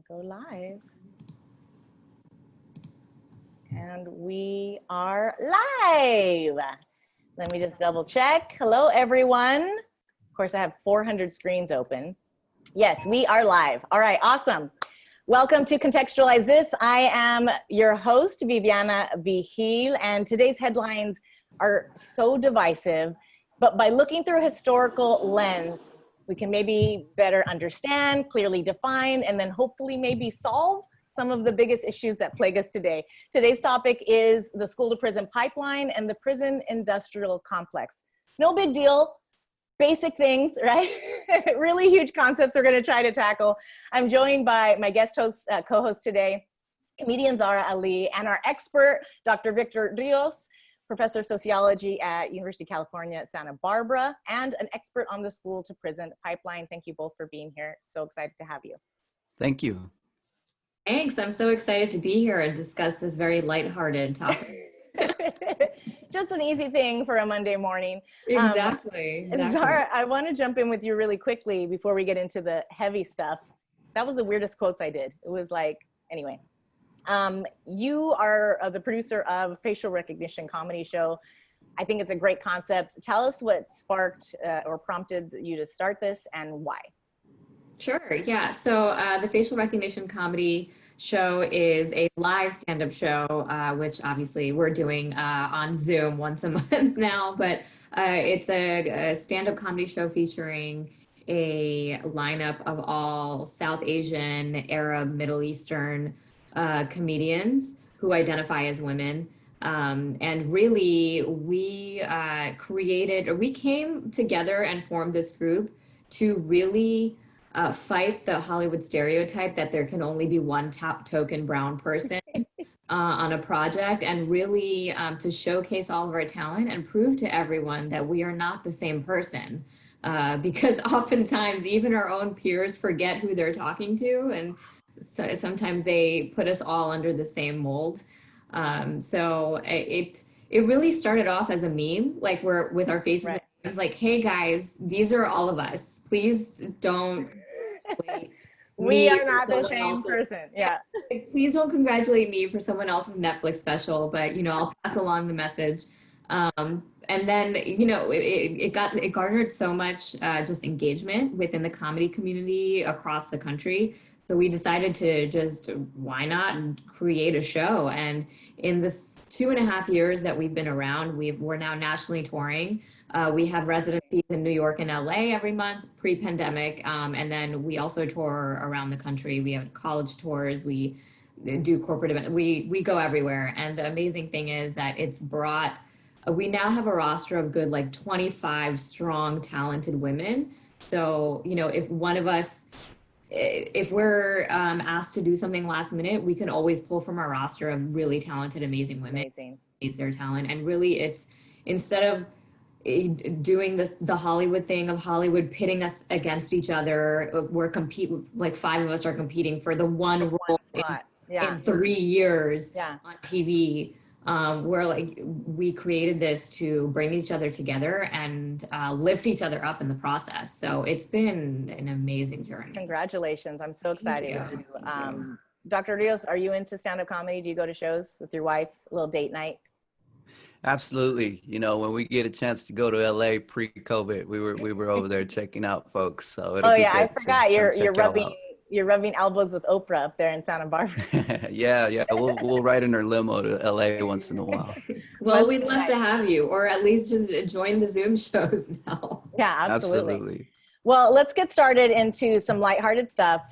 Go live. And we are live. Let me just double check. Hello, everyone. Of course, I have 400 screens open. Yes, we are live. All right, awesome. Welcome to Contextualize This. I am your host, Viviana Vigil, and today's headlines are so divisive, but by looking through a historical lens, we can maybe better understand, clearly define, and then hopefully maybe solve some of the biggest issues that plague us today. Today's topic is the school to prison pipeline and the prison industrial complex. No big deal, basic things, right? Really huge concepts we're gonna try to tackle. I'm joined by my guest host, co-host today, comedian Zahra Ali, and our expert, Dr. Victor Rios, Professor of Sociology at University of California, Santa Barbara, and an expert on the school to prison pipeline. Thank you both for being here. So excited to have you. Thank you. Thanks. I'm so excited to be here and discuss this very lighthearted topic. Just an easy thing for a Monday morning. Exactly. Zahra, I want to jump in with you really quickly before we get into the heavy stuff. That was the weirdest quotes I did. It was like, anyway. You are the producer of facial recognition comedy show. I think it's a great concept. Tell us what sparked or prompted you to start this and why. Sure. Yeah. So the facial recognition comedy show is a live stand-up show, which obviously we're doing on Zoom once a month now, but it's a stand-up comedy show featuring a lineup of all South Asian, Arab, Middle Eastern comedians who identify as women. And really, we came together and formed this group to really fight the Hollywood stereotype that there can only be one top token brown person on a project, and really to showcase all of our talent and prove to everyone that we are not the same person. Because oftentimes even our own peers forget who they're talking to, and so sometimes they put us all under the same mold. So it really started off as a meme, like we're with our faces. Right. It's like, hey guys, these are all of us. Please don't. We are not the same person. Yeah. Like, please don't congratulate me for someone else's Netflix special, but I'll pass along the message. And then, it garnered so much just engagement within the comedy community across the country. So we decided to just, why not create a show? And in the 2.5 years that we've been around, we're now nationally touring. We have residencies in New York and LA every month pre-pandemic. And then we also tour around the country. We have college tours. We do corporate events. We go everywhere. And the amazing thing is that it's brought, we now have a roster of good, like 25 strong, talented women. So, if one of us, if we're asked to do something last minute, we can always pull from our roster of really talented, amazing women. Amazing. Their talent. And really it's, instead of doing the Hollywood thing of Hollywood pitting us against each other, like 5 of us are competing for the one role in 3 years on TV. Where like we created this to bring each other together and lift each other up in the process. So it's been an amazing journey. Congratulations. I'm so excited. Dr. Rios, are you into stand-up comedy? Do you go to shows with your wife, a little date night? Absolutely. When we get a chance to go to LA pre-COVID, we were over there checking out folks. So it'll be I forgot you're rubbing elbows with Oprah up there in Santa Barbara. yeah. We'll ride in her limo to LA once in a while. Well, we'd love to have you, or at least just join the Zoom shows now. Yeah, absolutely. Well, let's get started into some lighthearted stuff.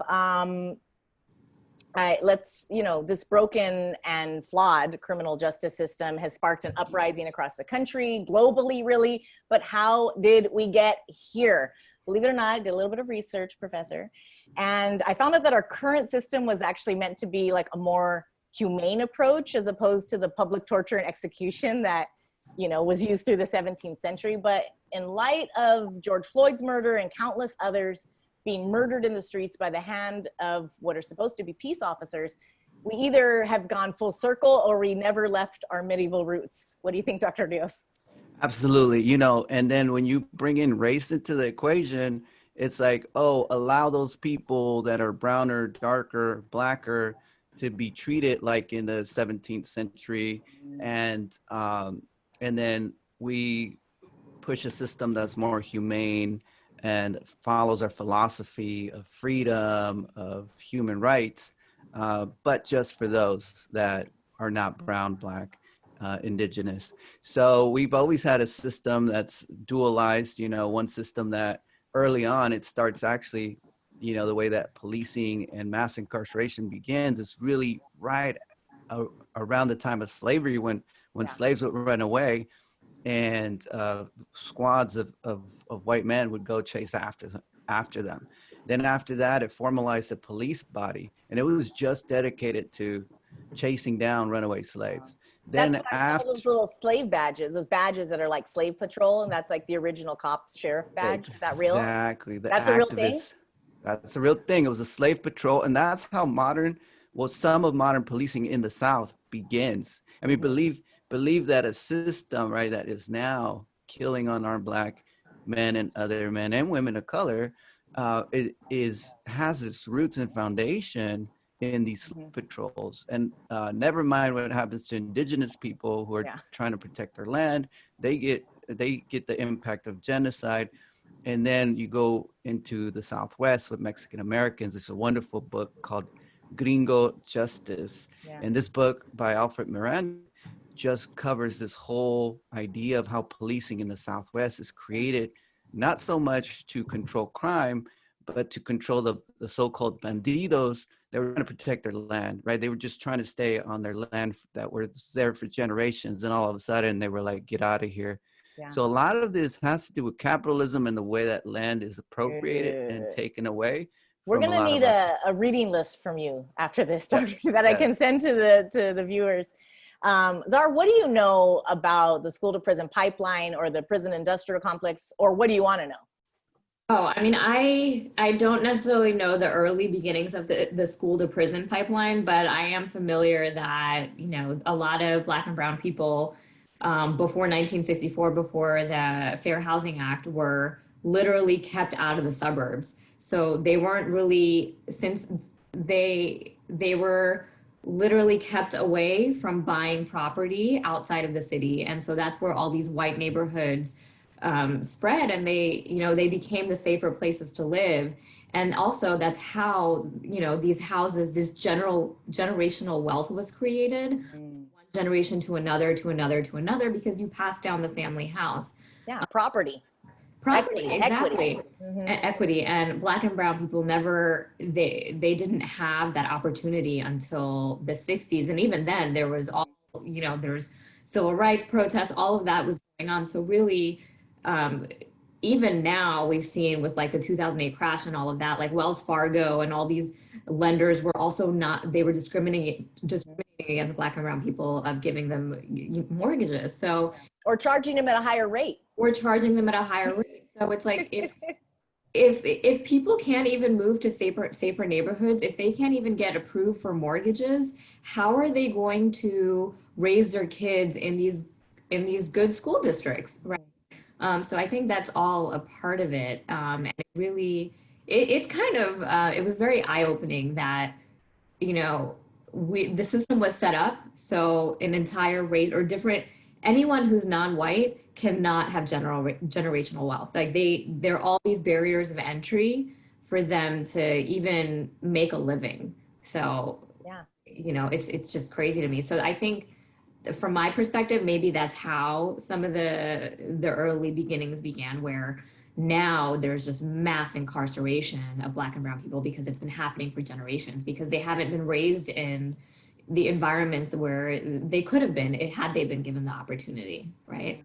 This broken and flawed criminal justice system has sparked an uprising across the country, globally, really. But how did we get here? Believe it or not, I did a little bit of research, Professor, and I found out that our current system was actually meant to be like a more humane approach as opposed to the public torture and execution that, was used through the 17th century. But in light of George Floyd's murder and countless others being murdered in the streets by the hand of what are supposed to be peace officers, we either have gone full circle or we never left our medieval roots. What do you think, Dr. Rios? Absolutely. And then when you bring in race into the equation, it's like, oh, allow those people that are browner, darker, blacker to be treated like in the 17th century. And then we push a system that's more humane and follows our philosophy of freedom, of human rights, but just for those that are not brown, black, indigenous. So we've always had a system that's dualized, one system that early on, it starts actually, the way that policing and mass incarceration begins is really right around the time of slavery when slaves would run away and squads of white men would go chase after them. Then after that, it formalized a police body, and it was just dedicated to chasing down runaway slaves. That's Then what I saw, after those little slave badges, those badges that are like slave patrol, and that's like the original cop's sheriff badge. Is that real? exactly the That's a real thing? activists, that's a real thing. It was a slave patrol, and that's how some of modern policing in the South begins. I mean, believe that a system, right, that is now killing unarmed black men and other men and women of color, has its roots and foundation in these slave patrols. And never mind what happens to indigenous people who are trying to protect their land. They get the impact of genocide. And then you go into the Southwest with Mexican Americans. It's a wonderful book called Gringo Justice. And this book by Alfred Miranda just covers this whole idea of how policing in the Southwest is created, not so much to control crime, but to control the so-called bandidos that were trying to protect their land, right? They were just trying to stay on their land that were there for generations. And all of a sudden they were like, get out of here. So a lot of this has to do with capitalism and the way that land is appropriated and taken away. We're going to need a reading list from you after this, that I can send to the viewers. Zahra, what do you know about the school to prison pipeline or the prison industrial complex, or what do you want to know? Oh, I mean, I don't necessarily know the early beginnings of the school to prison pipeline, but I am familiar that, a lot of Black and brown people before 1964, before the Fair Housing Act, were literally kept out of the suburbs. So they weren't really, since they were literally kept away from buying property outside of the city. And so that's where all these white neighborhoods spread, and they became the safer places to live. And also that's how, these houses, this generational wealth was created, one generation to another, to another, to another, because you pass down the family house. Yeah, property, exactly. equity. Equity. And Black and brown people they didn't have that opportunity until the 60s. And even then there was there's civil rights protests, all of that was going on. So really, even now we've seen with like the 2008 crash and all of that, like Wells Fargo and all these lenders were also they were discriminating against Black and brown people of giving them mortgages. So, or charging them at a higher rate. So it's like, if people can't even move to safer neighborhoods, if they can't even get approved for mortgages, how are they going to raise their kids in these good school districts, right? So I think that's all a part of it. And it really, it's kind of, it was very eye-opening that, the system was set up so an entire race or different, anyone who's non-white cannot have generational wealth. Like there are all these barriers of entry for them to even make a living. So, it's just crazy to me. So I think, from my perspective, maybe that's how some of the early beginnings began, where now there's just mass incarceration of Black and brown people because it's been happening for generations, because they haven't been raised in the environments where they could have been had they been given the opportunity, right?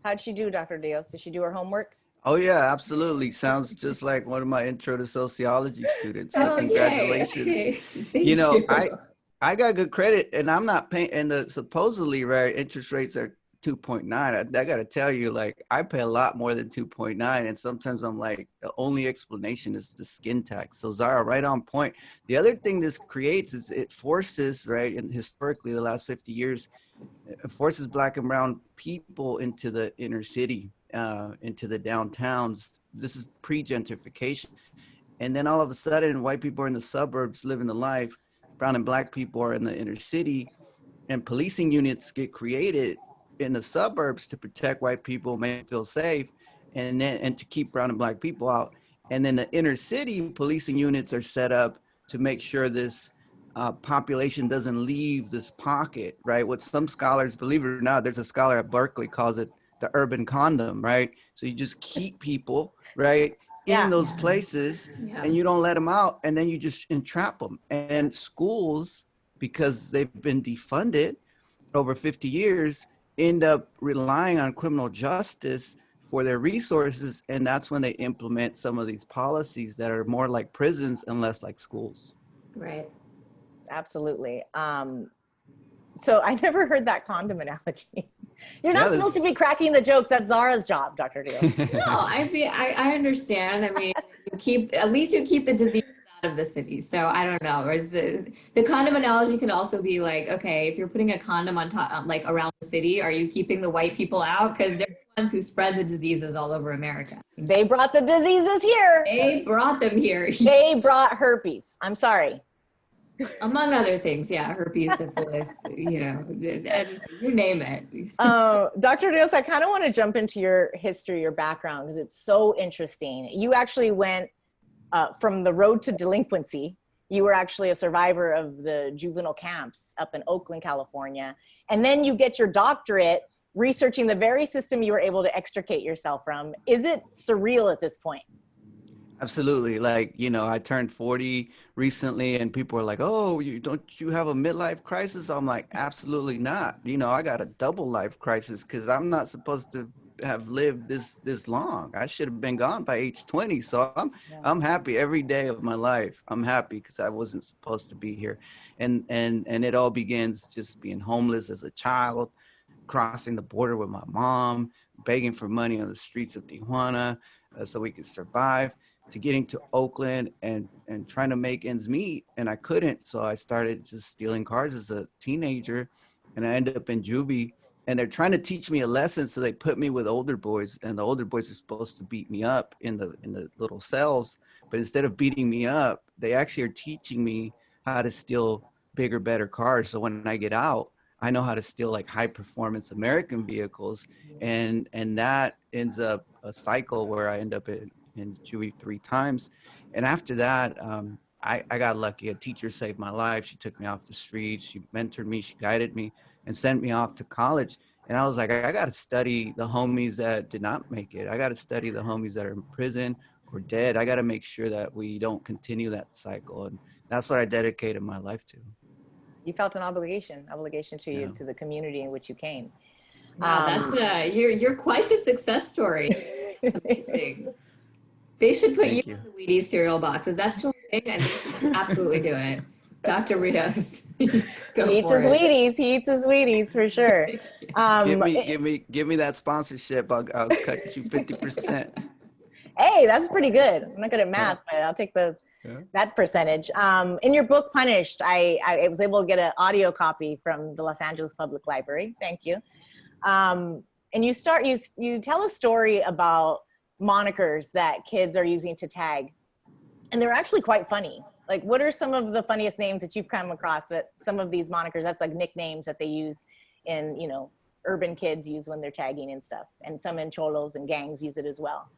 How'd she do, Dr. Rios? Did she do her homework? Oh yeah, absolutely. Sounds just like one of my intro to sociology students. So Oh, congratulations. yay. Thank you. I got good credit, and I'm not paying, and the supposedly right interest rates are 2.9. I got to tell you, like, I pay a lot more than 2.9, and sometimes I'm like, the only explanation is the skin tax. So Zahra, right on point. The other thing this creates is it forces, right, and historically the last 50 years, it forces Black and brown people into the inner city, into the downtowns, this is pre-gentrification. And then all of a sudden, white people are in the suburbs living the life, brown and black people are in the inner city, and policing units get created in the suburbs to protect white people, make them feel safe, and to keep brown and black people out. And then the inner city policing units are set up to make sure this population doesn't leave this pocket, right? What some scholars, believe it or not, there's a scholar at Berkeley calls it the urban condom, right? So you just keep people, right, in those places, and you don't let them out, and then you just entrap them. And schools, because they've been defunded over 50 years, end up relying on criminal justice for their resources, and that's when they implement some of these policies that are more like prisons and less like schools. Right. Absolutely. So I never heard that condom analogy. You're not supposed to be cracking the jokes. That's Zahra's job, Dr. Rios. No, I understand. I mean, at least you keep the disease out of the city. So I don't know. Whereas the condom analogy can also be like, okay, if you're putting a condom on top, like around the city, are you keeping the white people out? Because they're the ones who spread the diseases all over America. They brought the diseases here. They brought them here. They brought herpes. I'm sorry. Among other things, yeah, herpes, syphilis, you know, and you name it. Dr. Rios, I kind of want to jump into your history, your background, because it's so interesting. You actually went from the road to delinquency. You were actually a survivor of the juvenile camps up in Oakland, California. And then you get your doctorate researching the very system you were able to extricate yourself from. Is it surreal at this point? Absolutely. Like, you know, I turned 40 recently and people are like, oh, don't you have a midlife crisis? I'm like, absolutely not. You know, I got a double life crisis because I'm not supposed to have lived this long. I should have been gone by age 20. So I'm happy every day of my life. I'm happy because I wasn't supposed to be here. And it all begins just being homeless as a child, crossing the border with my mom, begging for money on the streets of Tijuana so we could survive, to getting to Oakland and trying to make ends meet. And I couldn't. So I started just stealing cars as a teenager, and I ended up in juvie, and they're trying to teach me a lesson. So they put me with older boys, and the older boys are supposed to beat me up in the little cells. But instead of beating me up, they actually are teaching me how to steal bigger, better cars. So when I get out, I know how to steal like high performance American vehicles. And that ends up a cycle where I end up in juvie 3 times. And after that, I got lucky. A teacher saved my life. She took me off the street. She mentored me. She guided me and sent me off to college. And I was like, I got to study the homies that did not make it. I got to study the homies that are in prison or dead. I got to make sure that we don't continue that cycle. And that's what I dedicated my life to. You felt an obligation to you, to the community in which you came. Wow, that's you're quite the success story. Amazing. They should put you on the Wheaties cereal boxes. That's still a thing, and they should absolutely do it. Dr. Rios. He eats his Wheaties. He eats his Wheaties for sure. Give me that sponsorship. I'll cut you 50%. Hey, that's pretty good. I'm not good at math, but I'll take that percentage. In your book, Punished, I was able to get an audio copy from the Los Angeles Public Library. Thank you. And you tell a story about monikers that kids are using to tag, and they're actually quite funny. Like, what are some of the funniest names that you've come across that some of these monikers, that's like nicknames that they use in, you know, urban kids use when they're tagging and stuff, and some in cholos and gangs use it as well.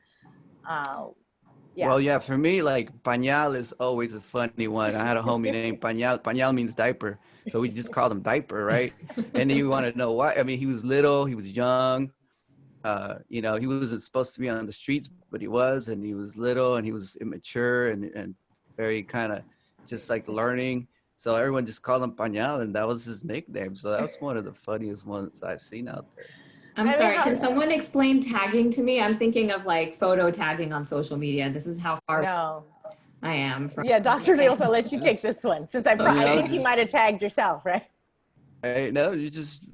Well, yeah, for me, like Pañal is always a funny one. I had a homie named Pañal. Pañal means diaper. So we just called him Diaper, right? And then you want to know why. I mean, he was little, he was young. You know, he wasn't supposed to be on the streets, but he was, and he was little, and he was immature and very kind of just like learning. So everyone just called him Pañal, and that was his nickname. So that was one of the funniest ones I've seen out there. I'm sorry, can someone explain tagging to me? I'm thinking of like photo tagging on social media. This is how far I am. Yeah, Dr. Rios, I'll let you take this one, since I think you might have tagged yourself, right? No, you just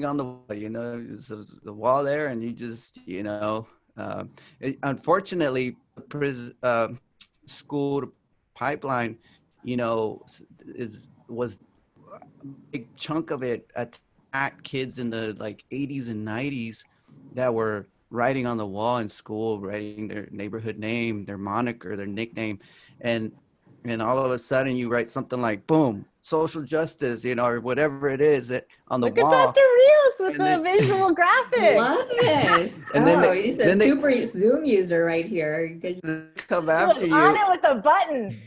on the wall, you know, the wall there, and you just, you know, unfortunately, school pipeline, you know, was a big chunk of it attacked kids in the like 80s and 90s that were writing on the wall in school, writing their neighborhood name, their moniker, their nickname, and all of a sudden you write something like boom, social justice, you know, or whatever it is on the Look at wall. Dr. Rios with And the then, visual graphic. Love this. and then Oh, he's a then super Zoom user right here. they come He was after on you. it with a button.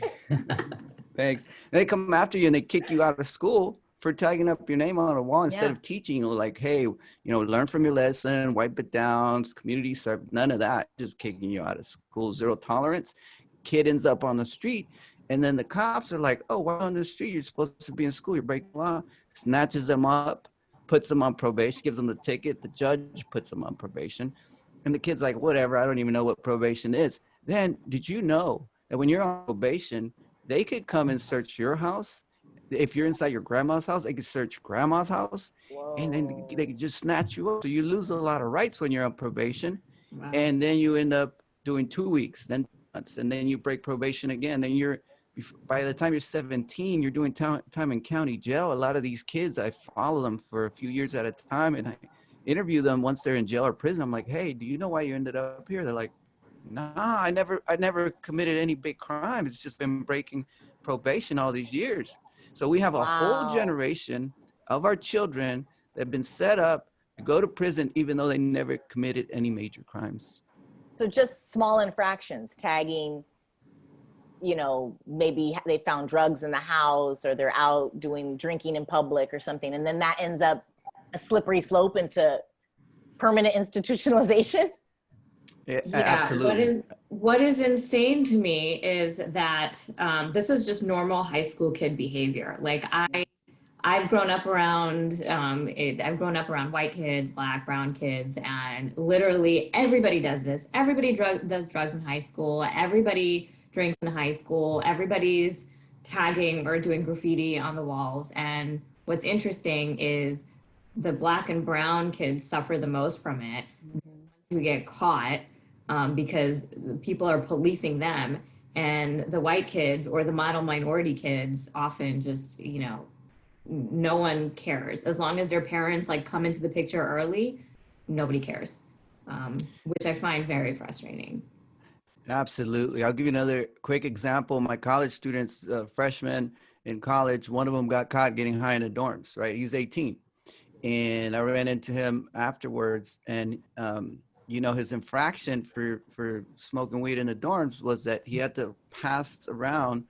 Thanks. They come after you and they kick you out of school for tagging up your name on a wall instead of teaching you, like, hey, you know, learn from your lesson, wipe it down, community service, none of that, just kicking you out of school, zero tolerance. Kid ends up on the street, and then the cops are like, oh, why on the street? You're supposed to be in school, you're breaking the law. Snatches them up, puts them on probation, gives them the ticket, the judge puts them on probation, and the kid's like, whatever, I don't even know what probation is. Then, did you know that when you're on probation, they could come and search your house? If you're inside your grandma's house, they could search grandma's house. Whoa. And then they could just snatch you up. So you lose a lot of rights when you're on probation. Wow. And then you end up doing 2 weeks, then months, and then you break probation again. Then by the time you're 17, you're doing time in county jail. A lot of these kids, I follow them for a few years at a time, and I interview them once they're in jail or prison. I'm like, hey, do you know why you ended up here? They're like, nah, I never committed any big crime. It's just been breaking probation all these years. So we have a whole generation of our children that have been set up to go to prison, even though they never committed any major crimes. So just small infractions, tagging, you know, maybe they found drugs in the house or they're out drinking in public or something. And then that ends up a slippery slope into permanent institutionalization. Yeah, absolutely. What is insane to me is that this is just normal high school kid behavior. Like I've grown up around white kids, black, brown kids, and literally everybody does this. Everybody does drugs in high school. Everybody drinks in high school. Everybody's tagging or doing graffiti on the walls. And what's interesting is the black and brown kids suffer the most from it. Who get caught because people are policing them, and the white kids or the model minority kids often just, you know, no one cares. As long as their parents like come into the picture early, nobody cares, which I find very frustrating. Absolutely. I'll give you another quick example. My college students, freshmen in college, one of them got caught getting high in the dorms, right? He's 18. And I ran into him afterwards, and you know, his infraction for smoking weed in the dorms was that he had to pass around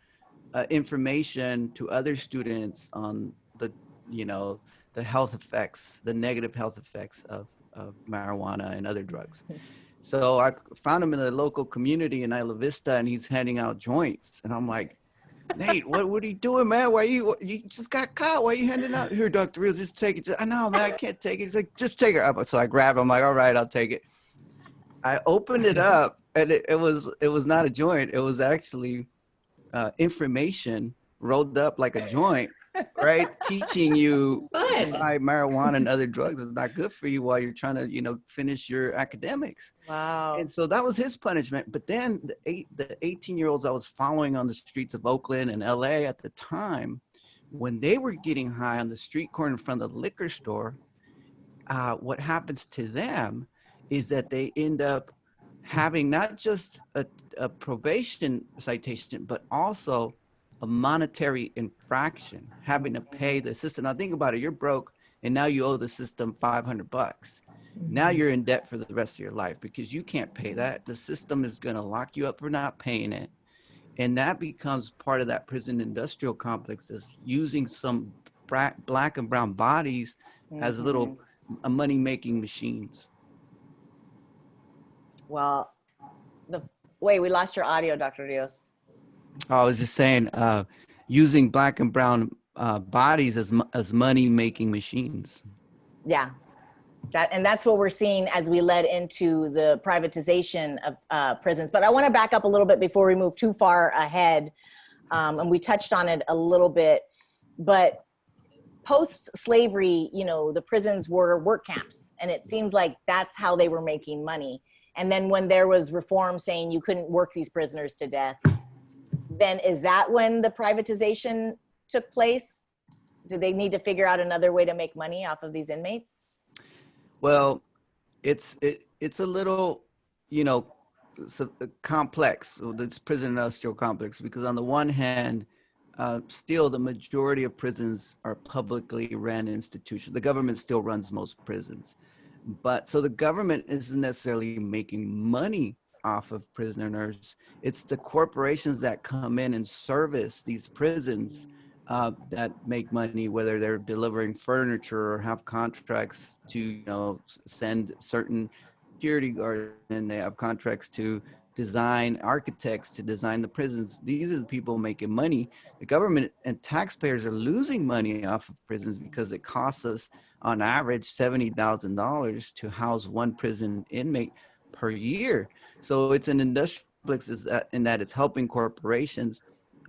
information to other students on the, you know, the health effects, the negative health effects of marijuana and other drugs. So I found him in a local community in Isla Vista, and he's handing out joints. And I'm like, Nate, what are you doing, man? Why you just got caught? Why are you handing out? Here, Dr. Rios, just take it. I know, man, I can't take it. He's like, just take it. So I grabbed him. I'm like, all right, I'll take it. I opened it up, and it was not a joint. It was actually information rolled up like a joint, right? Teaching you why marijuana and other drugs is not good for you while you're trying to, you know, finish your academics. Wow. And so that was his punishment. But then the 18-year-olds I was following on the streets of Oakland and LA at the time, when they were getting high on the street corner in front of the liquor store, what happens to them is that they end up having not just a probation citation, but also a monetary infraction, having to pay the system. Now think about it, you're broke and now you owe the system $500. Now you're in debt for the rest of your life because you can't pay that. The system is going to lock you up for not paying it. And that becomes part of that prison industrial complex, is using some black and brown bodies as little money-making machines. Well, wait, we lost your audio, Dr. Rios. I was just saying, using black and brown bodies as money-making machines. Yeah, that's what we're seeing as we led into the privatization of prisons. But I want to back up a little bit before we move too far ahead. And we touched on it a little bit, but post-slavery, you know, the prisons were work camps, and it seems like that's how they were making money. And then when there was reform saying you couldn't work these prisoners to death, then is that when the privatization took place? Do they need to figure out another way to make money off of these inmates? Well, it's it's a little, you know, complex. So this prison industrial complex, because on the one hand, still the majority of prisons are publicly ran institutions. The government still runs most prisons, but so the government isn't necessarily making money off of prisoners. It's the corporations that come in and service these prisons that make money, whether they're delivering furniture or have contracts to, you know, send certain security guards, and they have contracts to design architects to design the prisons. These are the people making money. The government and taxpayers are losing money off of prisons because it costs us on average $70,000 to house one prison inmate per year. So it's an industrial complex in that it's helping corporations,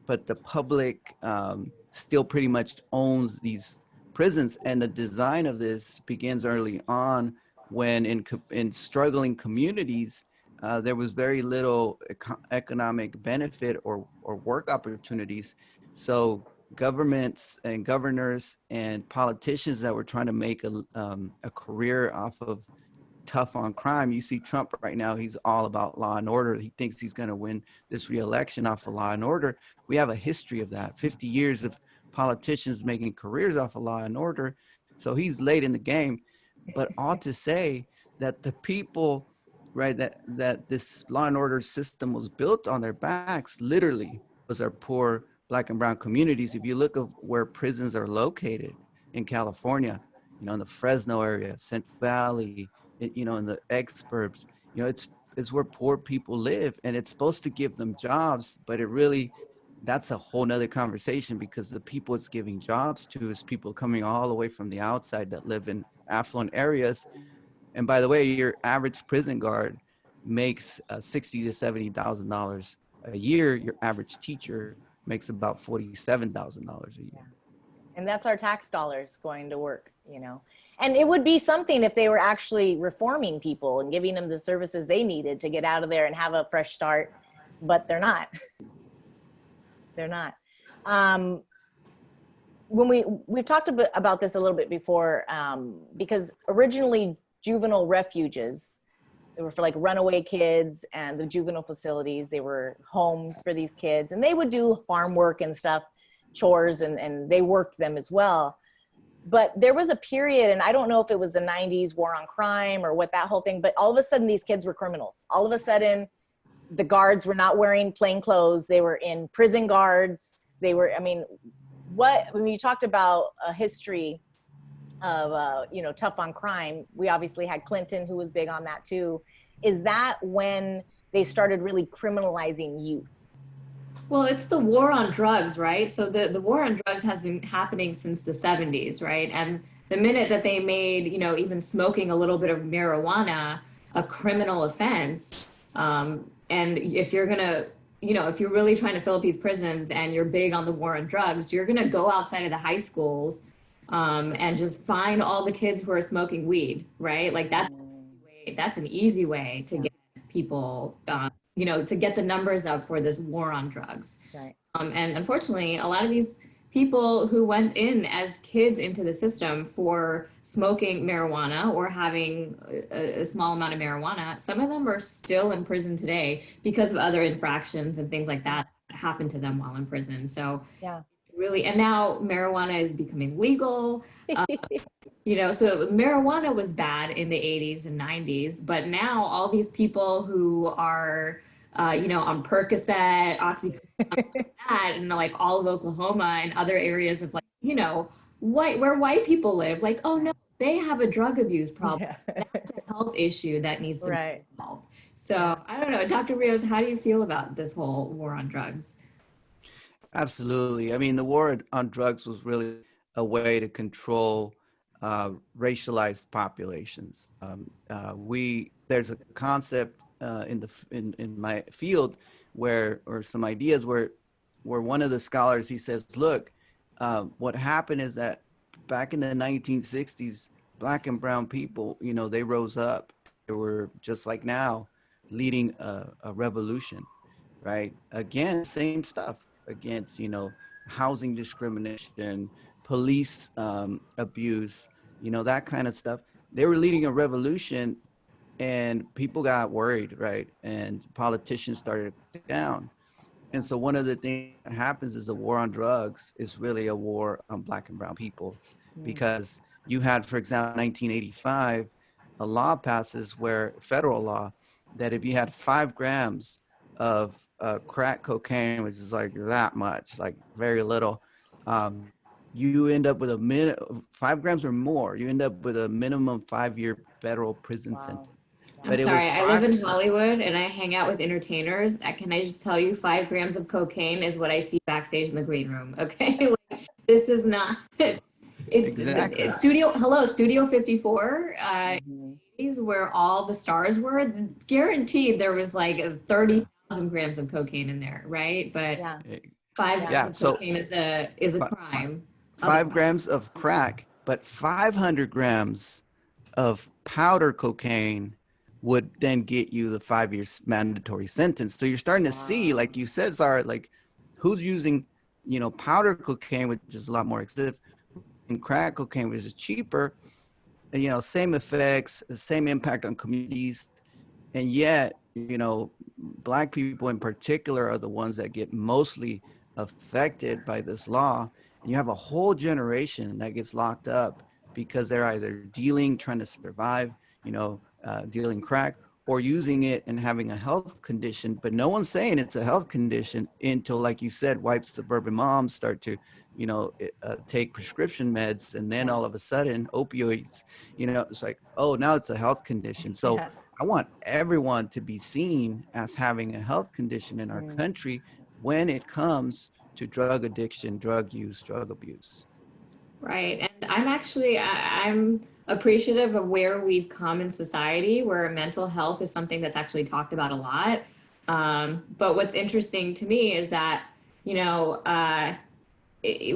but the public still pretty much owns these prisons. And the design of this begins early on, when in struggling communities, there was very little economic benefit or work opportunities. So governments and governors and politicians that were trying to make a career off of tough on crime. You see Trump right now, he's all about law and order. He thinks he's going to win this re-election off of law and order. We have a history of that, 50 years of politicians making careers off of law and order. So he's late in the game, but all to say that the people, right, that this law and order system was built on their backs, literally, was our poor Black and brown communities. If you look at where prisons are located in California, you know, in the Fresno area, Central Valley, you know, in the exurbs, you know, it's where poor people live, and it's supposed to give them jobs, but it really, that's a whole nother conversation, because the people it's giving jobs to is people coming all the way from the outside that live in affluent areas. And by the way, your average prison guard makes $60,000 to $70,000 a year. Your average teacher makes about $47,000 a year. Yeah. And that's our tax dollars going to work, you know. And it would be something if they were actually reforming people and giving them the services they needed to get out of there and have a fresh start, but they're not. They're not. When we've talked about this a little bit before, because originally juvenile refuges, they were for like runaway kids, and the juvenile facilities, they were homes for these kids, and they would do farm work and stuff, chores, and they worked them as well. But there was a period, and I don't know if it was the 90s war on crime or what that whole thing, but all of a sudden these kids were criminals. All of a sudden the guards were not wearing plain clothes. They were in prison guards. They were, I mean, when you talked about a history of, you know, tough on crime, we obviously had Clinton, who was big on that too. Is that when they started really criminalizing youth? Well, it's the war on drugs, right? So the war on drugs has been happening since the 70s, right? And the minute that they made, you know, even smoking a little bit of marijuana a criminal offense, and if you're gonna, you know, if you're really trying to fill up these prisons and you're big on the war on drugs, you're gonna go outside of the high schools and just find all the kids who are smoking weed, right? Like that's an easy way to get people, you know, to get the numbers up for this war on drugs. Right. And unfortunately, a lot of these people who went in as kids into the system for smoking marijuana or having a small amount of marijuana, some of them are still in prison today because of other infractions and things like that happened to them while in prison. So yeah, really, and now marijuana is becoming legal. You know, so marijuana was bad in the 80s and 90s, but now all these people who are, you know, on Percocet, Oxycontin, that, and like all of Oklahoma and other areas of like, you know, where white people live, like, oh no, they have a drug abuse problem. Yeah. That's a health issue that needs to be solved. So I don't know, Dr. Rios, how do you feel about this whole war on drugs? Absolutely. I mean, the war on drugs was really a way to control racialized populations. There's a concept in my field or some ideas where one of the scholars, he says, look, what happened is that back in the 1960s, Black and brown people, you know, they rose up. They were just like now leading a revolution, right? Again, same stuff against, you know, housing discrimination, police abuse, you know, that kind of stuff. They were leading a revolution and people got worried, right? And politicians started down. And so one of the things that happens is the war on drugs is really a war on Black and brown people, because you had, for example, 1985, a law passes where federal law that if you had 5 grams of crack cocaine, which is like that much, like very little, um, you end up with 5 grams or more, you end up with a minimum 5-year federal prison Wow. sentence. I'm But it sorry, was I live five. in Hollywood and I hang out with entertainers. Can I just tell you, 5 grams of cocaine is what I see backstage in the green room. Okay, like, this is not. It's Exactly. Studio 54. Mhm. Where all the stars were, guaranteed there was like Yeah. 30,000 grams of cocaine in there, right? But Yeah. Eh, five Yeah. grams Yeah. of So cocaine is a fi- crime. Of a 5 grams of crack, but 500 grams of powder cocaine would then get you the 5 year mandatory sentence. So you're starting to see, Wow. like you said, Zara, like who's using, powder cocaine, which is a lot more expensive, and crack cocaine, which is cheaper, and, same effects, the same impact on communities. And yet, Black people in particular are the ones that get mostly affected by this law. And you have a whole generation that gets locked up because they're either dealing, trying to survive, dealing crack, or using it and having a health condition. But no one's saying it's a health condition until, like you said, white suburban moms start to, take prescription meds. And then Yeah. all of a sudden, opioids, it's like, oh, now it's a health condition. So Yeah. I want everyone to be seen as having a health condition in our Mm. country when it comes to drug addiction, drug use, drug abuse. Right. And I'm appreciative of where we've come in society, where mental health is something that's actually talked about a lot. But what's interesting to me is that, you know,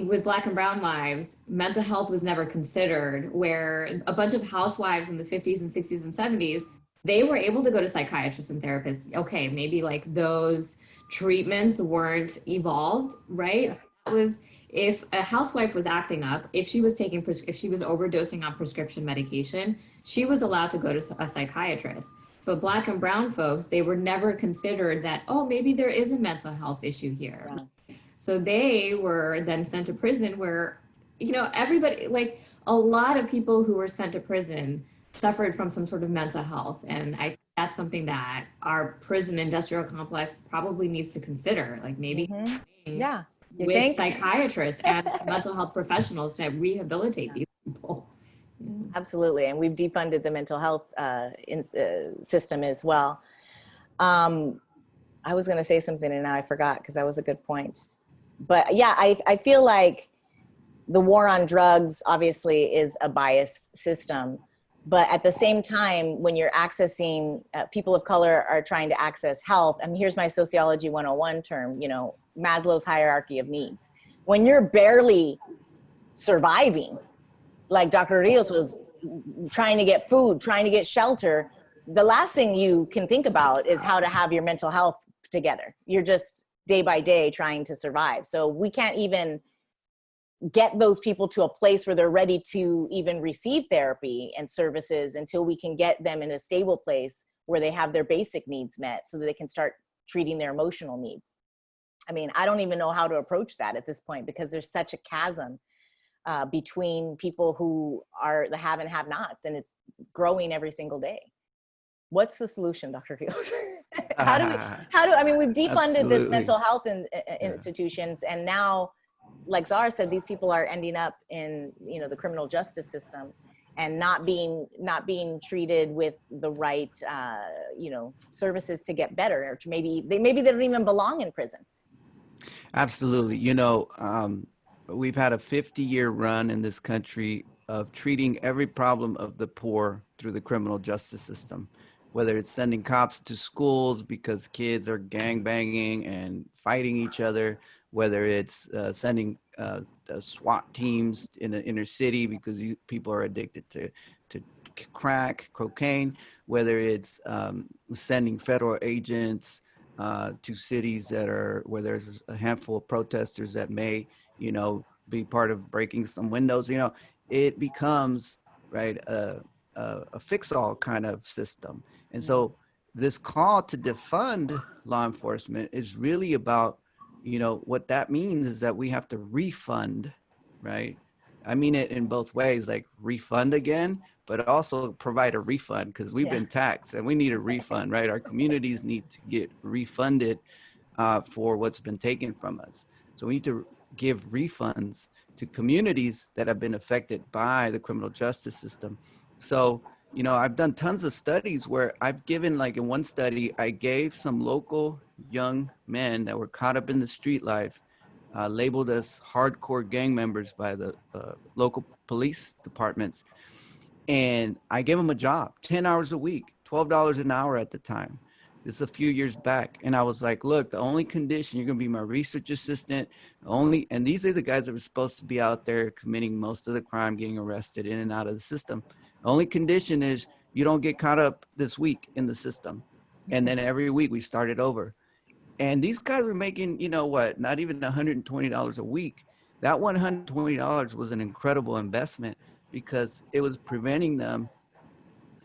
with Black and brown lives, mental health was never considered, where a bunch of housewives in the 50s and 60s and 70s, they were able to go to psychiatrists and therapists. Okay, maybe like those treatments weren't evolved, right? That was, if a housewife was acting up, if she was if she was overdosing on prescription medication, she was allowed to go to a psychiatrist. But Black and brown folks, they were never considered that, oh, maybe there is a mental health issue here. Yeah. So they were then sent to prison where, everybody, like a lot of people who were sent to prison suffered from some sort of mental health. And I think that's something that our prison industrial complex probably needs to consider, like maybe Mhm. Yeah. You with think? psychiatrists and mental health professionals to rehabilitate these people. Absolutely. And we've defunded the mental health system as well. Um, I was going to say something and now I forgot because that was a good point. But yeah, I feel like the war on drugs obviously is a biased system. But at the same time, when you're accessing, people of color are trying to access health. I mean, here's my sociology 101 term, Maslow's hierarchy of needs. When you're barely surviving, like Dr. Rios was trying to get food, trying to get shelter, the last thing you can think about is how to have your mental health together. You're just day by day trying to survive. So we can't even get those people to a place where they're ready to even receive therapy and services until we can get them in a stable place where they have their basic needs met so that they can start treating their emotional needs. I mean, I don't even know how to approach that at this point because there's such a chasm between people who are the have and have nots, and it's growing every single day. What's the solution, Dr. Rios? I mean, we've defunded this mental health institutions, and now, like Zahra said, these people are ending up in, the criminal justice system and not being treated with the right, services to get better, or to maybe they don't even belong in prison. Absolutely. We've had a 50-year run in this country of treating every problem of the poor through the criminal justice system, whether it's sending cops to schools because kids are gang banging and fighting each other, whether it's sending SWAT teams in the inner city because people are addicted to crack, cocaine, whether it's sending federal agents to cities where there's a handful of protesters that may, be part of breaking some windows. It becomes right a fix-all kind of system. And so this call to defund law enforcement is really about, what that means is that we have to refund, right? I mean it in both ways, like refund again, but also provide a refund, because we've been taxed and we need a refund, right? Our communities need to get refunded for what's been taken from us. So we need to give refunds to communities that have been affected by the criminal justice system. So, I've done tons of studies where I've given, like in one study, I gave some local young men that were caught up in the street life, labeled as hardcore gang members by the local police departments. And I gave them a job, 10 hours a week, $12 an hour at the time. This is a few years back. And I was like, look, the only condition, you're going to be my research assistant. And these are the guys that were supposed to be out there committing most of the crime, getting arrested in and out of the system. The only condition is you don't get caught up this week in the system. And then every week we started over. And these guys were making, not even $120 a week. That $120 was an incredible investment because it was preventing them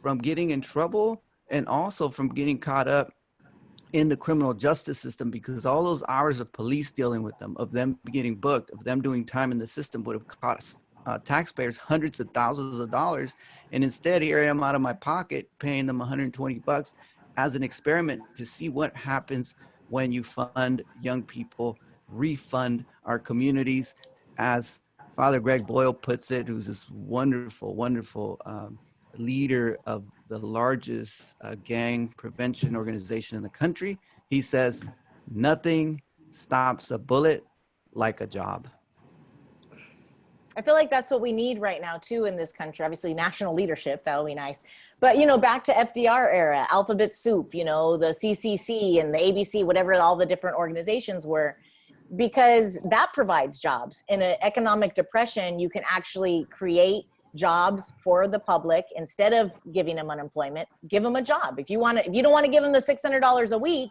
from getting in trouble and also from getting caught up in the criminal justice system, because all those hours of police dealing with them, of them getting booked, of them doing time in the system would have cost taxpayers hundreds of thousands of dollars. And instead, here I am out of my pocket paying them $120 as an experiment to see what happens when you fund young people, refund our communities, as Father Greg Boyle puts it, who's this wonderful, wonderful leader of the largest gang prevention organization in the country. He says, nothing stops a bullet like a job. I feel like that's what we need right now too in this country. Obviously national leadership, that would be nice. But back to FDR era, alphabet soup, the CCC and the ABC, whatever all the different organizations were, because that provides jobs. In an economic depression, you can actually create jobs for the public. Instead of giving them unemployment, give them a job. If you don't want to give them the $600 a week,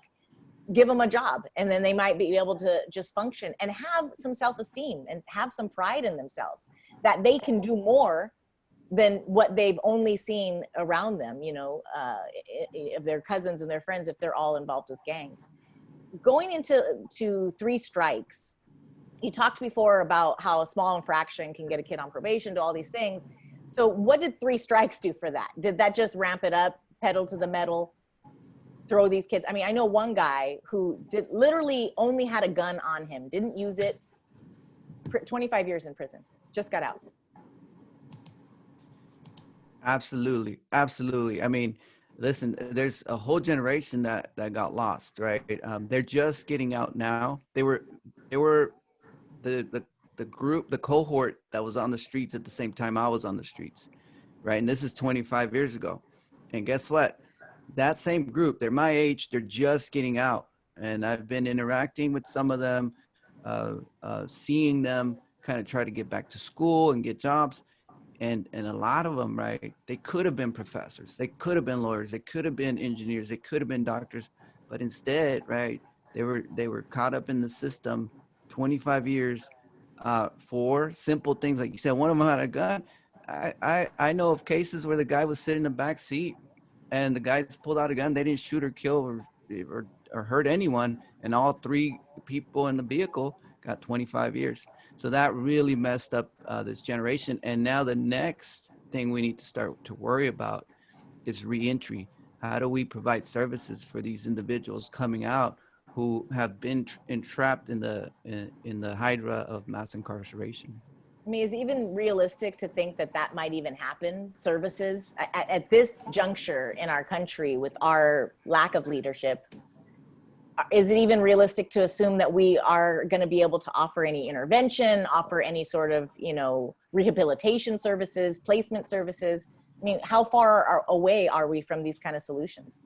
give them a job, and then they might be able to just function and have some self-esteem and have some pride in themselves that they can do more than what they've only seen around them, of their cousins and their friends, if they're all involved with gangs. Going into 3 strikes, you talked before about how a small infraction can get a kid on probation, do all these things. So what did 3 strikes do for that? Did that just ramp it up, pedal to the metal, throw these kids? I mean, I know one guy who literally only had a gun on him, didn't use it, 25 years in prison, just got out. Absolutely. Absolutely. I mean, listen, there's a whole generation that got lost, right? They're just getting out now. They were the group, the cohort that was on the streets at the same time I was on the streets, right? And this is 25 years ago. And guess what? That same group, they're my age, they're just getting out. And I've been interacting with some of them, seeing them kind of try to get back to school and get jobs. And a lot of them, right, they could have been professors, they could have been lawyers, they could have been engineers, they could have been doctors, but instead, right, they were caught up in the system 25 years for simple things. Like you said, one of them had a gun. I know of cases where the guy was sitting in the back seat and the guys pulled out a gun. They didn't shoot or kill or hurt anyone, and all 3 people in the vehicle got 25 years. So that really messed up this generation. And now the next thing we need to start to worry about is reentry. How do we provide services for these individuals coming out who have been entrapped in the hydra of mass incarceration? I mean, is it even realistic to think that might even happen? Services at this juncture in our country with our lack of leadership, is it even realistic to assume that we are going to be able to offer any intervention, offer any sort of, rehabilitation services, placement services? I mean, how far away are we from these kind of solutions?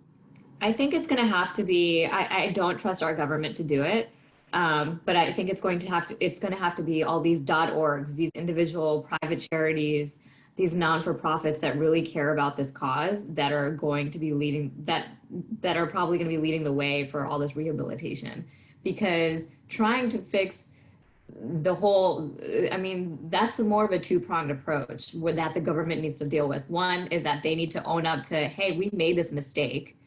I think it's going to have to be, I don't trust our government to do it. But I think it's going to have to be all these .orgs, these individual private charities, these non-for-profits that really care about this cause, that are going to be leading, that are probably going to be leading the way for all this rehabilitation. Because trying to fix the whole, I mean, that's more of a two-pronged approach that the government needs to deal with. One is that they need to own up to, hey, we made this mistake,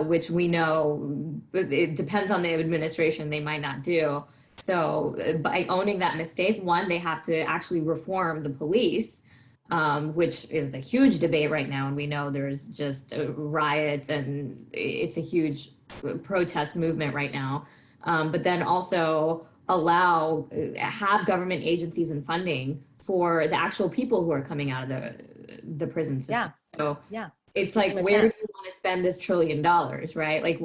which we know it depends on the administration, they might not do. So by owning that mistake, one, they have to actually reform the police, which is a huge debate right now. And we know there's just riots and it's a huge protest movement right now. But then also have government agencies and funding for the actual people who are coming out of the prison system. Yeah. So yeah. It's like, where do you want to spend this $1 trillion, right? Like,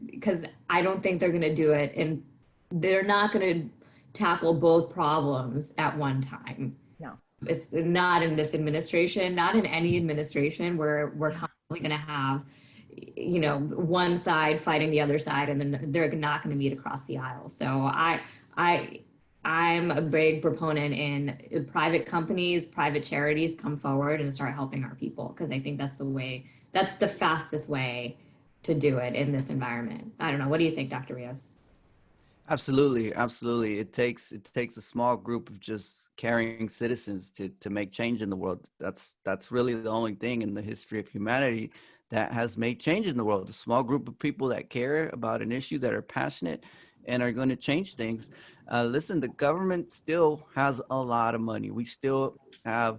because I don't think they're going to do it, and they're not going to tackle both problems at one time. No. It's not in this administration, not in any administration where we're constantly going to have, one side fighting the other side, and then they're not going to meet across the aisle. So I'm a big proponent in private companies, private charities come forward and start helping our people, because I think that's the fastest way to do it in this environment. I don't know. What do you think, Dr. Rios? Absolutely. Absolutely. It takes a small group of just caring citizens to make change in the world. That's really the only thing in the history of humanity that has made change in the world. A small group of people that care about an issue, that are passionate and are going to change things. Listen, the government still has a lot of money. We still have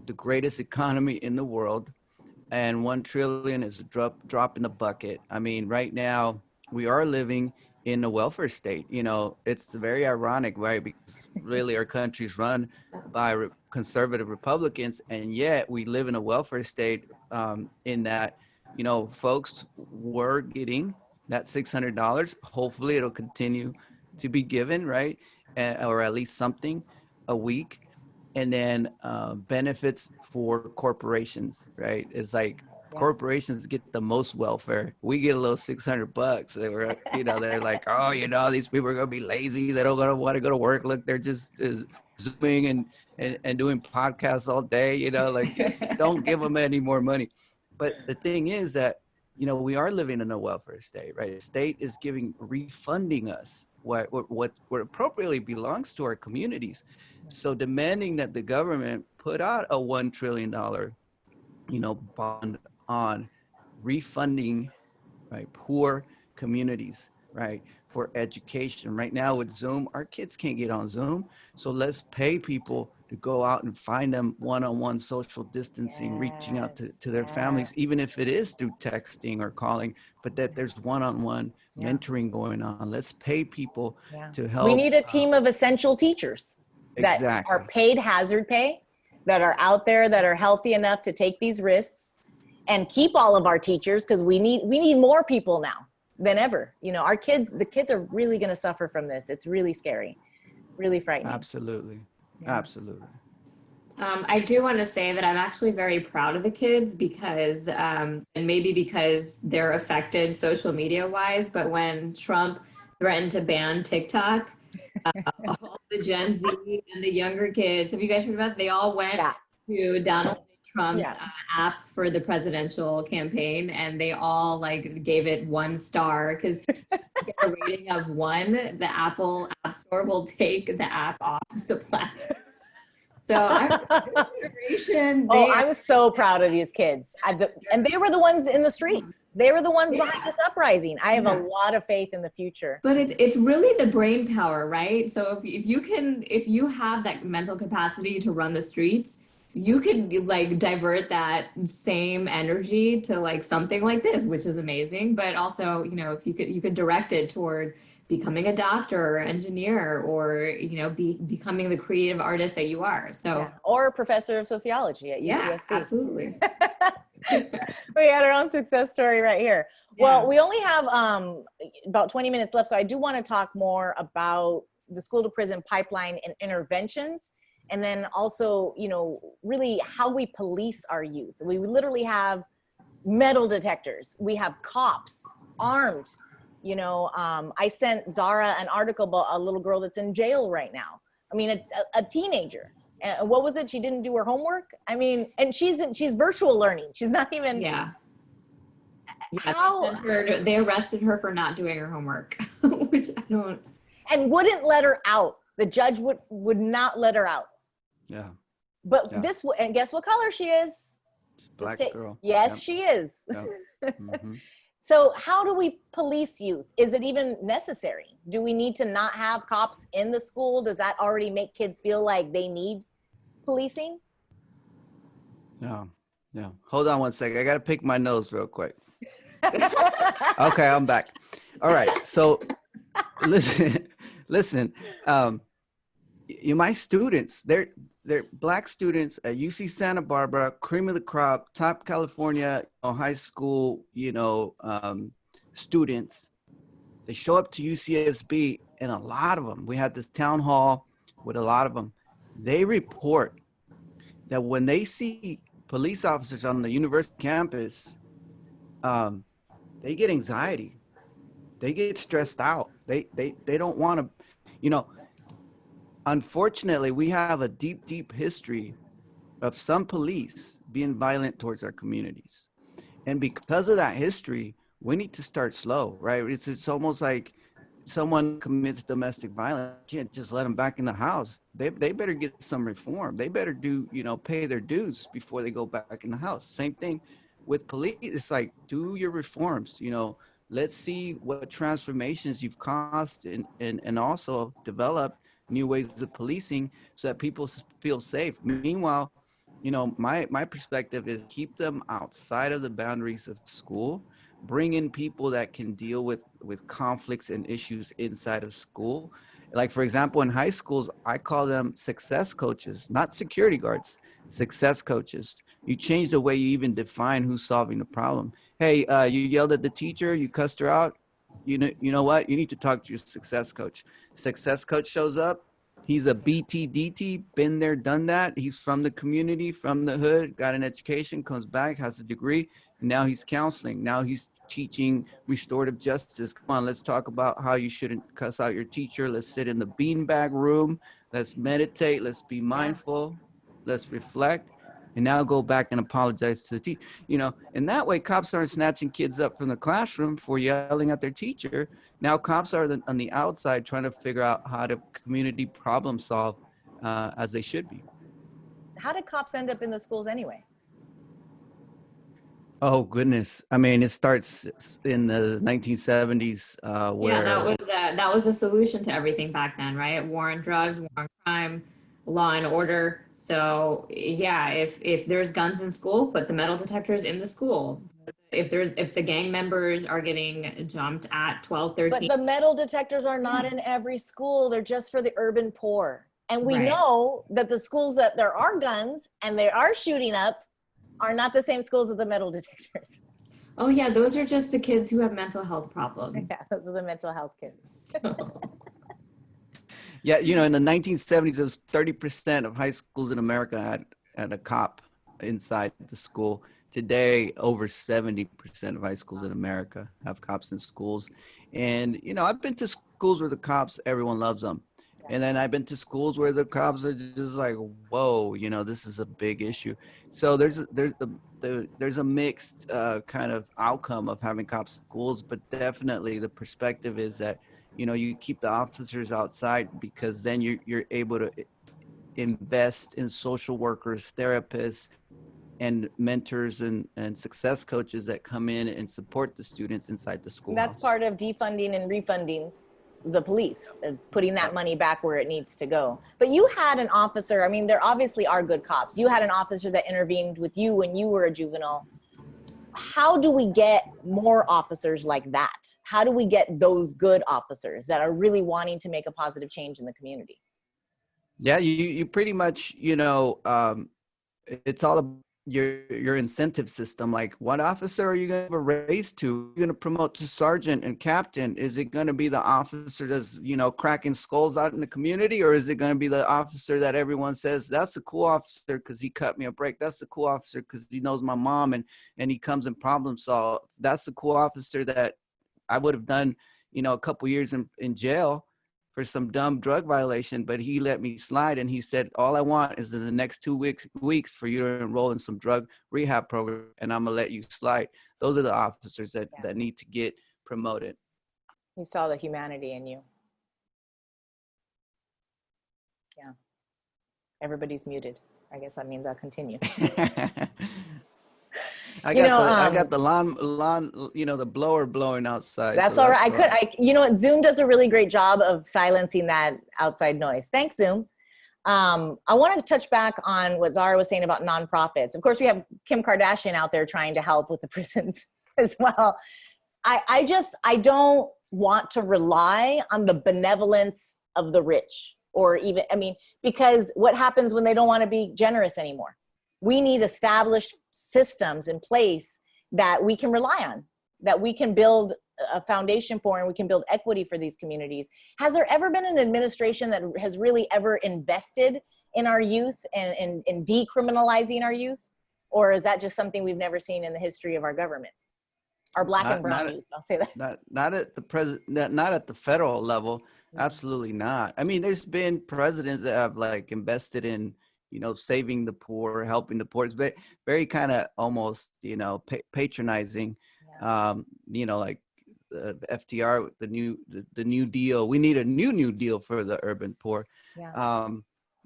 the greatest economy in the world, and 1 trillion is a drop in the bucket. I mean, right now we are living in a welfare state. It's very ironic, right? Because really our country's run by conservative Republicans, and yet we live in a welfare state, in that, folks were getting that $600. Hopefully it'll continue to be given, right? Or at least something a week. And then benefits for corporations, right? It's like corporations get the most welfare. We get a little $600. They're like, oh, these people are gonna be lazy. They don't gonna want to go to work. Look, they're just zooming and doing podcasts all day. Like, don't give them any more money. But the thing is that, we are living in a welfare state, right? The state is refunding us what appropriately belongs to our communities. So demanding that the government put out a $1 trillion, bond on refunding, right, poor communities, right, for education. Right now with Zoom, our kids can't get on Zoom. So let's pay people to go out and find them one-on-one social distancing, reaching out to their families, even if it is through texting or calling, but that there's one-on-one mentoring going on. Let's pay people to help. We need a team of essential teachers that are paid hazard pay, that are out there, that are healthy enough to take these risks and keep all of our teachers, because we need more people now than ever. The kids are really going to suffer from this. It's really scary, really frightening. Absolutely. Absolutely. I do want to say that I'm actually very proud of the kids because, and maybe because they're affected social media wise, but when Trump threatened to ban TikTok, all the Gen Z and the younger kids, have you guys heard about it? They all went to Donald Trump's app for the presidential campaign, and they all gave it 1 star because a rating of 1, the Apple App Store will take the app off the platform. So I'm so proud of these kids. And they were the ones in the streets. They were the ones behind this uprising. I have a lot of faith in the future. But it's really the brain power, right? So if you have that mental capacity to run the streets, you could divert that same energy to something like this, which is amazing. But also, if you could direct it toward becoming a doctor or engineer, or becoming the creative artist that you are. So or a professor of sociology at UCSB. Yeah, absolutely. We had our own success story right here. Well, we only have about 20 minutes left, so I do want to talk more about the school to prison pipeline and interventions. And then also, really how we police our youth. We literally have metal detectors. We have cops armed. I sent Zahra an article about a little girl that's in jail right now. I mean, a teenager. And what was it? She didn't do her homework. I mean, and she's virtual learning. She's not even. How? They arrested her for not doing her homework, which I don't. and wouldn't let her out. The judge would not let her out. Yeah. But Yeah. and guess what color she is? Black girl. Yes, Yep. she is. Yep. Mm-hmm. So how do we police youth? Is it even necessary? Do we need to not have cops in the school? Does that already make kids feel like they need policing? No. Hold on one second. I got to pick my nose real quick. Okay, I'm back. All right. So listen. My students, they're Black students at UC Santa Barbara, cream of the crop, top California high school, students. They show up to UCSB, and a lot of them, we had this town hall with a lot of them. They report that when they see police officers on the university campus, they get anxiety. They get stressed out. They don't want to, unfortunately, we have a deep history of some police being violent towards our communities. And because of that history, we need to start slow, right? It's almost like someone commits domestic violence, you can't just let them back in the house. They better get some reform. They better pay their dues before they go back in the house. Same thing with police. It's like, do your reforms, let's see what transformations you've caused and also develop new ways of policing so that people feel safe. Meanwhile, my perspective is keep them outside of the boundaries of school, bring in people that can deal with conflicts and issues inside of school. Like, for example, in high schools, I call them success coaches, not security guards, success coaches. You change the way you even define who's solving the problem. Hey, you yelled at the teacher, you cussed her out. You know what? You need to talk to your success coach. Success coach shows up. He's a BTDT, been there, done that. He's from the community, from the hood, got an education, comes back, has a degree. And now he's counseling. Now he's teaching restorative justice. Come on, let's talk about how you shouldn't cuss out your teacher. Let's sit in the beanbag room. Let's meditate. Let's be mindful. Let's reflect. And now go back and apologize to the teacher. And that way cops aren't snatching kids up from the classroom for yelling at their teacher. Now cops are on the outside trying to figure out how to community problem solve as they should be. How did cops end up in the schools anyway? Oh, goodness. I mean, it starts in the 1970s where... Yeah, that was a solution to everything back then, right? War on drugs, war on crime, law and order. So yeah, if there's guns in school, put the metal detectors in the school. If the gang members are getting jumped at 12, 13. But the metal detectors are not in every school. They're just for the urban poor. And we know that the schools that there are guns and they are shooting up are not the same schools with the metal detectors. Oh yeah, those are just the kids who have mental health problems. Yeah, those are the mental health kids. Yeah, in the 1970s, it was 30% of high schools in America had a cop inside the school. Today, over 70% of high schools in America have cops in schools. And, I've been to schools where the cops, everyone loves them. And then I've been to schools where the cops are just like, whoa, this is a big issue. So there's a mixed kind of outcome of having cops in schools, but definitely the perspective is that, you keep the officers outside because then you're able to invest in social workers, therapists, and mentors and success coaches that come in and support the students inside the school. That's part of defunding and refunding the police, putting that money back where it needs to go. But you had an officer, I mean, there obviously are good cops. You had an officer that intervened with you when you were a juvenile. How do we get more officers like that? How do we get those good officers that are really wanting to make a positive change in the community? Yeah, you pretty much, it's all about your incentive system. Like, what officer are you going to raise to? You're going to promote to sergeant and captain. Is it going to be the officer that's, cracking skulls out in the community? Or is it going to be the officer that everyone says, that's a cool officer because he cut me a break. That's the cool officer because he knows my mom and he comes and problem solve. That's the cool officer that I would have done, a couple years in jail for some dumb drug violation, but he let me slide. And he said, all I want is in the next 2 weeks for you to enroll in some drug rehab program, and I'm gonna let you slide. Those are the officers that need to get promoted. He saw the humanity in you. Yeah. Everybody's muted. I guess that means I'll continue. I got the lawn, the blower blowing outside. That's all right. You know what? Zoom does a really great job of silencing that outside noise. Thanks, Zoom. I want to touch back on what Zahra was saying about nonprofits. Of course, we have Kim Kardashian out there trying to help with the prisons as well. I don't want to rely on the benevolence of the rich, or even, because what happens when they don't want to be generous anymore? We need established systems in place that we can rely on, that we can build a foundation for, and we can build equity for these communities. Has there ever been an administration that has really ever invested in our youth and in decriminalizing our youth? Or is that just something we've never seen in the history of our government? Our black and brown youth, I'll say that. Not at the not at the federal level. Absolutely not. There's been presidents that have invested in, saving the poor, helping the poor. It's very kind of almost, patronizing. Yeah. Like FDR, the New Deal. We need a new deal for the urban poor. Yeah.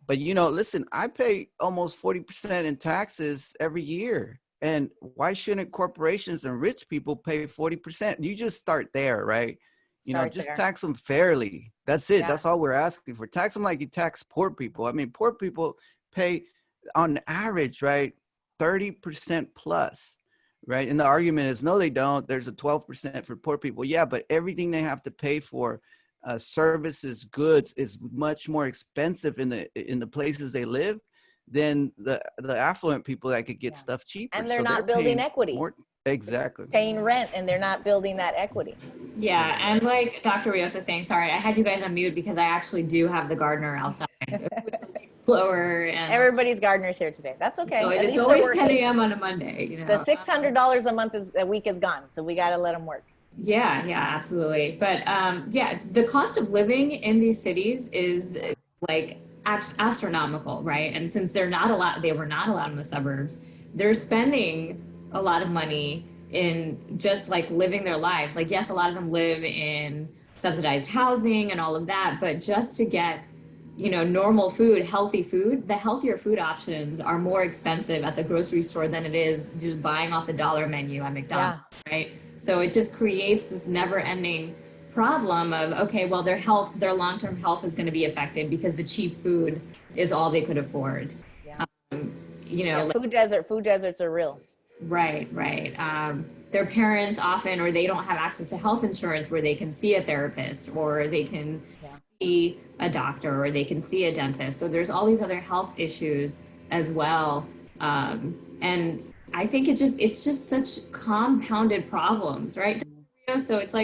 But listen, I pay almost 40% in taxes every year. And why shouldn't corporations and rich people pay 40%? You just start there, right? Just tax them fairly. That's it. Yeah. That's all we're asking for. Tax them like you tax poor people. Poor people pay on average, right, 30% plus, right? And the argument is, no, they don't. There's a 12% for poor people. Yeah, but everything they have to pay for, services, goods, is much more expensive in the places they live than the affluent people that could get stuff cheaper. And they're not building equity. More, exactly. They're paying rent, and they're not building that equity. Yeah, and like Dr. Rios is saying, sorry, I had you guys on mute because I actually do have the gardener outside. Blower and everybody's gardeners here today. That's okay. So it's always 10 a.m. on a Monday. The $600 a week is gone, so we got to let them work. Yeah, absolutely. But the cost of living in these cities is astronomical, right? And since they were not allowed in the suburbs, they're spending a lot of money in just living their lives. Yes, a lot of them live in subsidized housing and all of that, but just to get normal food, healthy food, the healthier food options are more expensive at the grocery store than it is just buying off the dollar menu at McDonald's, right? So it just creates this never-ending problem of, okay, well, their long-term health is going to be affected because the cheap food is all they could afford. Yeah. Food deserts are real. Right. Their parents often, or they don't have access to health insurance where they can see a therapist, or they can see a doctor, or they can see a dentist. So there's all these other health issues as well. And I think it's just such compounded problems, right? So it's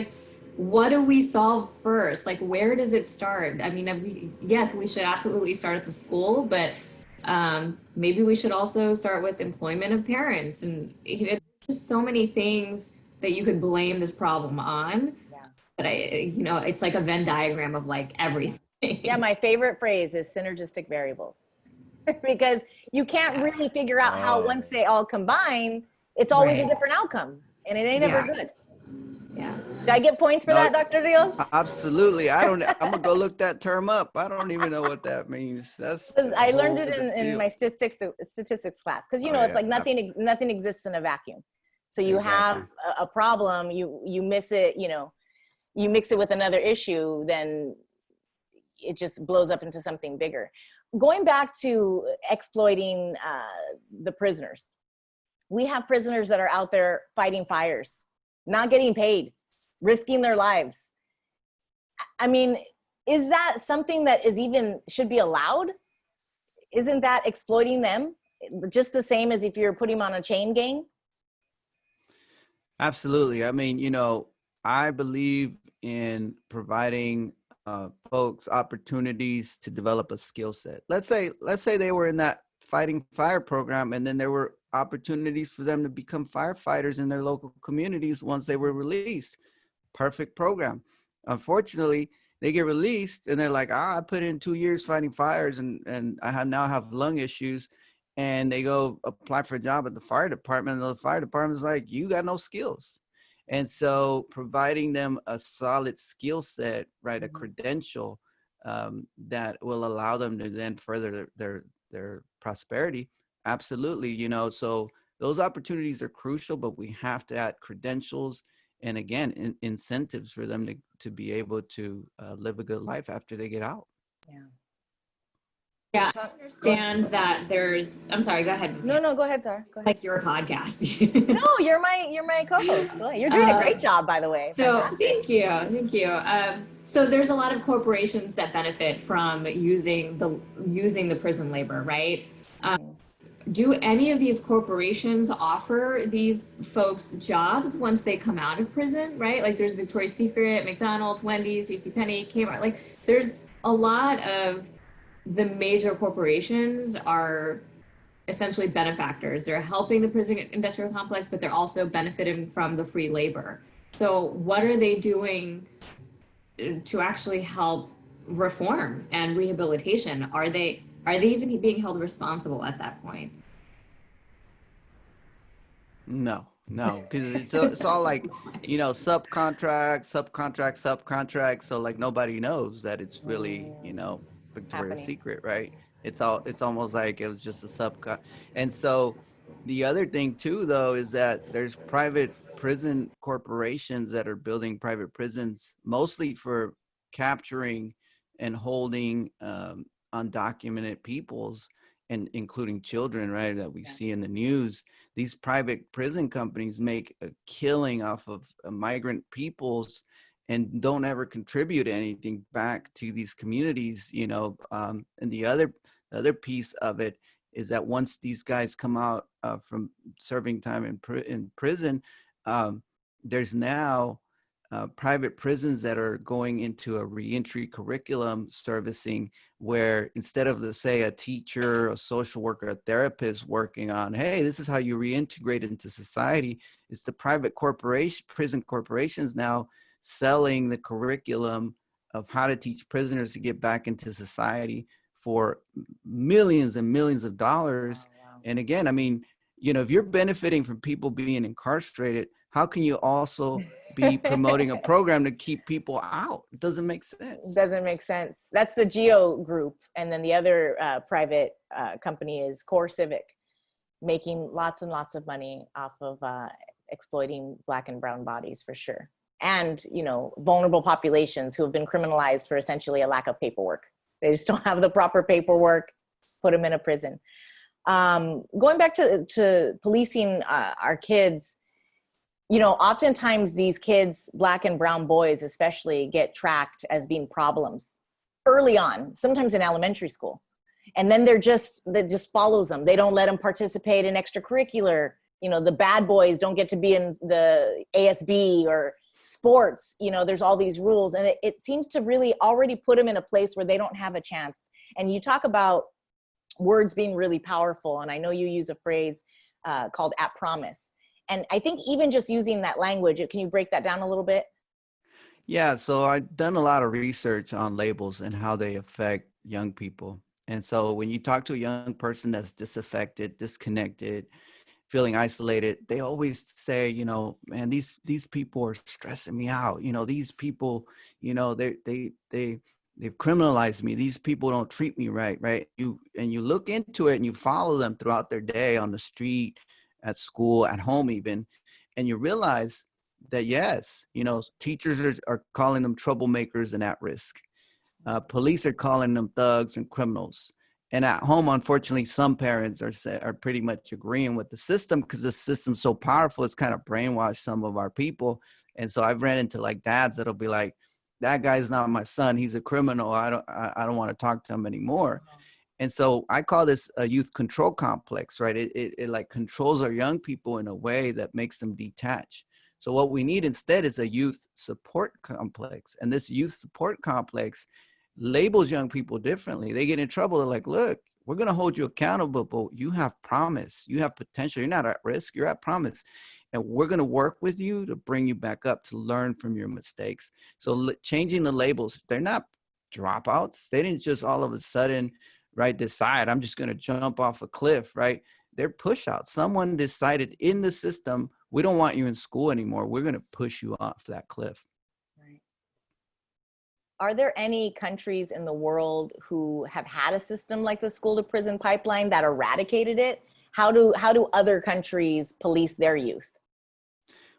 what do we solve first? Where does it start? Yes, we should absolutely start at the school, but maybe we should also start with employment of parents. And there's just so many things that you could blame this problem on. Yeah. But it's like a Venn diagram of everything. Yeah, my favorite phrase is synergistic variables. Because you can't really figure out how, once they all combine, it's always a different outcome, and it ain't ever good. Yeah. Did I get points for that, Dr. Rios? Absolutely. I'm gonna go look that term up. I don't even know what that means. I learned it in my statistics class. Because nothing exists in a vacuum. So you have a problem, you miss it, you mix it with another issue, then it just blows up into something bigger. Going back to exploiting the prisoners, we have prisoners that are out there fighting fires, not getting paid, risking their lives. Is that something that should be allowed? Isn't that exploiting them just the same as if you're putting them on a chain gang? Absolutely. I believe in providing folks opportunities to develop a skill set. Let's say they were in that fighting fire program, and then there were opportunities for them to become firefighters in their local communities once they were released. Perfect program. Unfortunately, they get released and they're like, I put in 2 years fighting fires and I now have lung issues, and they go apply for a job at the fire department, and the fire department's like, you got no skills. And so providing them a solid skill set, right, a credential, that will allow them to then further their prosperity. Absolutely, you know, so those opportunities are crucial, but we have to add credentials and again, incentives for them to be able to live a good life after they get out. Yeah. Yeah, I understand that there's, I'm sorry, go ahead. No, go ahead, Zahra. Go ahead. Like your podcast. No, you're my co-host. Go ahead. You're doing a great job, by the way. So Fantastic. thank you. So there's a lot of corporations that benefit from using the prison labor, right? Do any of these corporations offer these folks jobs once they come out of prison, right? Like there's Victoria's Secret, McDonald's, Wendy's, JCPenney, Kmart. Like there's a lot of the major corporations are essentially benefactors. They're helping the prison industrial complex, but they're also benefiting from the free labor. So what are they doing to actually help reform and rehabilitation? Are they even being held responsible at that point? No, because it's all like, you know, subcontract. So like nobody knows that it's really, you know, Victoria's Secret, right? It's almost like it was just a subcon. And so the other thing too, though, is that there's private prison corporations that are building private prisons, mostly for capturing and holding undocumented peoples, and including children, right, that we see in the news. These private prison companies make a killing off of migrant peoples and don't ever contribute anything back to these communities, you know. And the other piece of it is that once these guys come out from serving time in prison, there's now private prisons that are going into a reentry curriculum servicing, where instead of say a teacher, a social worker, a therapist working on, hey, this is how you reintegrate into society, it's the private prison corporations now selling the curriculum of how to teach prisoners to get back into society for millions and millions of dollars. Wow. And again, I mean, you know, if you're benefiting from people being incarcerated, how can you also be promoting a program to keep people out? It doesn't make sense. Doesn't make sense. That's the Geo Group. And then the other private company is Core Civic, making lots and lots of money off of exploiting Black and brown bodies, for sure. And, you know, vulnerable populations who have been criminalized for essentially a lack of paperwork. They just don't have the proper paperwork, put them in a prison. Going back to policing our kids, you know, oftentimes these kids, Black and brown boys especially, get tracked as being problems early on, sometimes in elementary school. And then that just follows them. They don't let them participate in extracurricular. You know, the bad boys don't get to be in the ASB or sports. You know, there's all these rules. And it seems to really already put them in a place where they don't have a chance. And you talk about words being really powerful. And I know you use a phrase called at promise. And I think even just using that language, can you break that down a little bit? Yeah, so I've done a lot of research on labels and how they affect young people. And so when you talk to a young person that's disaffected, disconnected, feeling isolated, they always say, you know, man, these people are stressing me out. You know, these people, you know, they've criminalized me. These people don't treat me right, right? You look into it and you follow them throughout their day on the street, at school, at home even, and you realize that, yes, you know, teachers are calling them troublemakers and at risk. Police are calling them thugs and criminals. And at home, unfortunately, some parents are pretty much agreeing with the system because the system's so powerful, it's kind of brainwashed some of our people. And so I've ran into like dads that'll be like, that guy's not my son, he's a criminal, I don't want to talk to him anymore. And so I call this a youth control complex, right? It like controls our young people in a way that makes them detach. So what we need instead is a youth support complex. And this youth support complex labels young people differently. They get in trouble. They're like, look, we're going to hold you accountable, but you have promise. You have potential. You're not at risk. You're at promise. And we're going to work with you to bring you back up, to learn from your mistakes. So changing the labels, they're not dropouts. They didn't just all of a sudden, right, decide I'm just going to jump off a cliff, right? They're push outs. Someone decided in the system, we don't want you in school anymore. We're going to push you off that cliff. Right. are there any countries in the world who have had a system like the school to prison pipeline that eradicated it? How do other countries police their youth?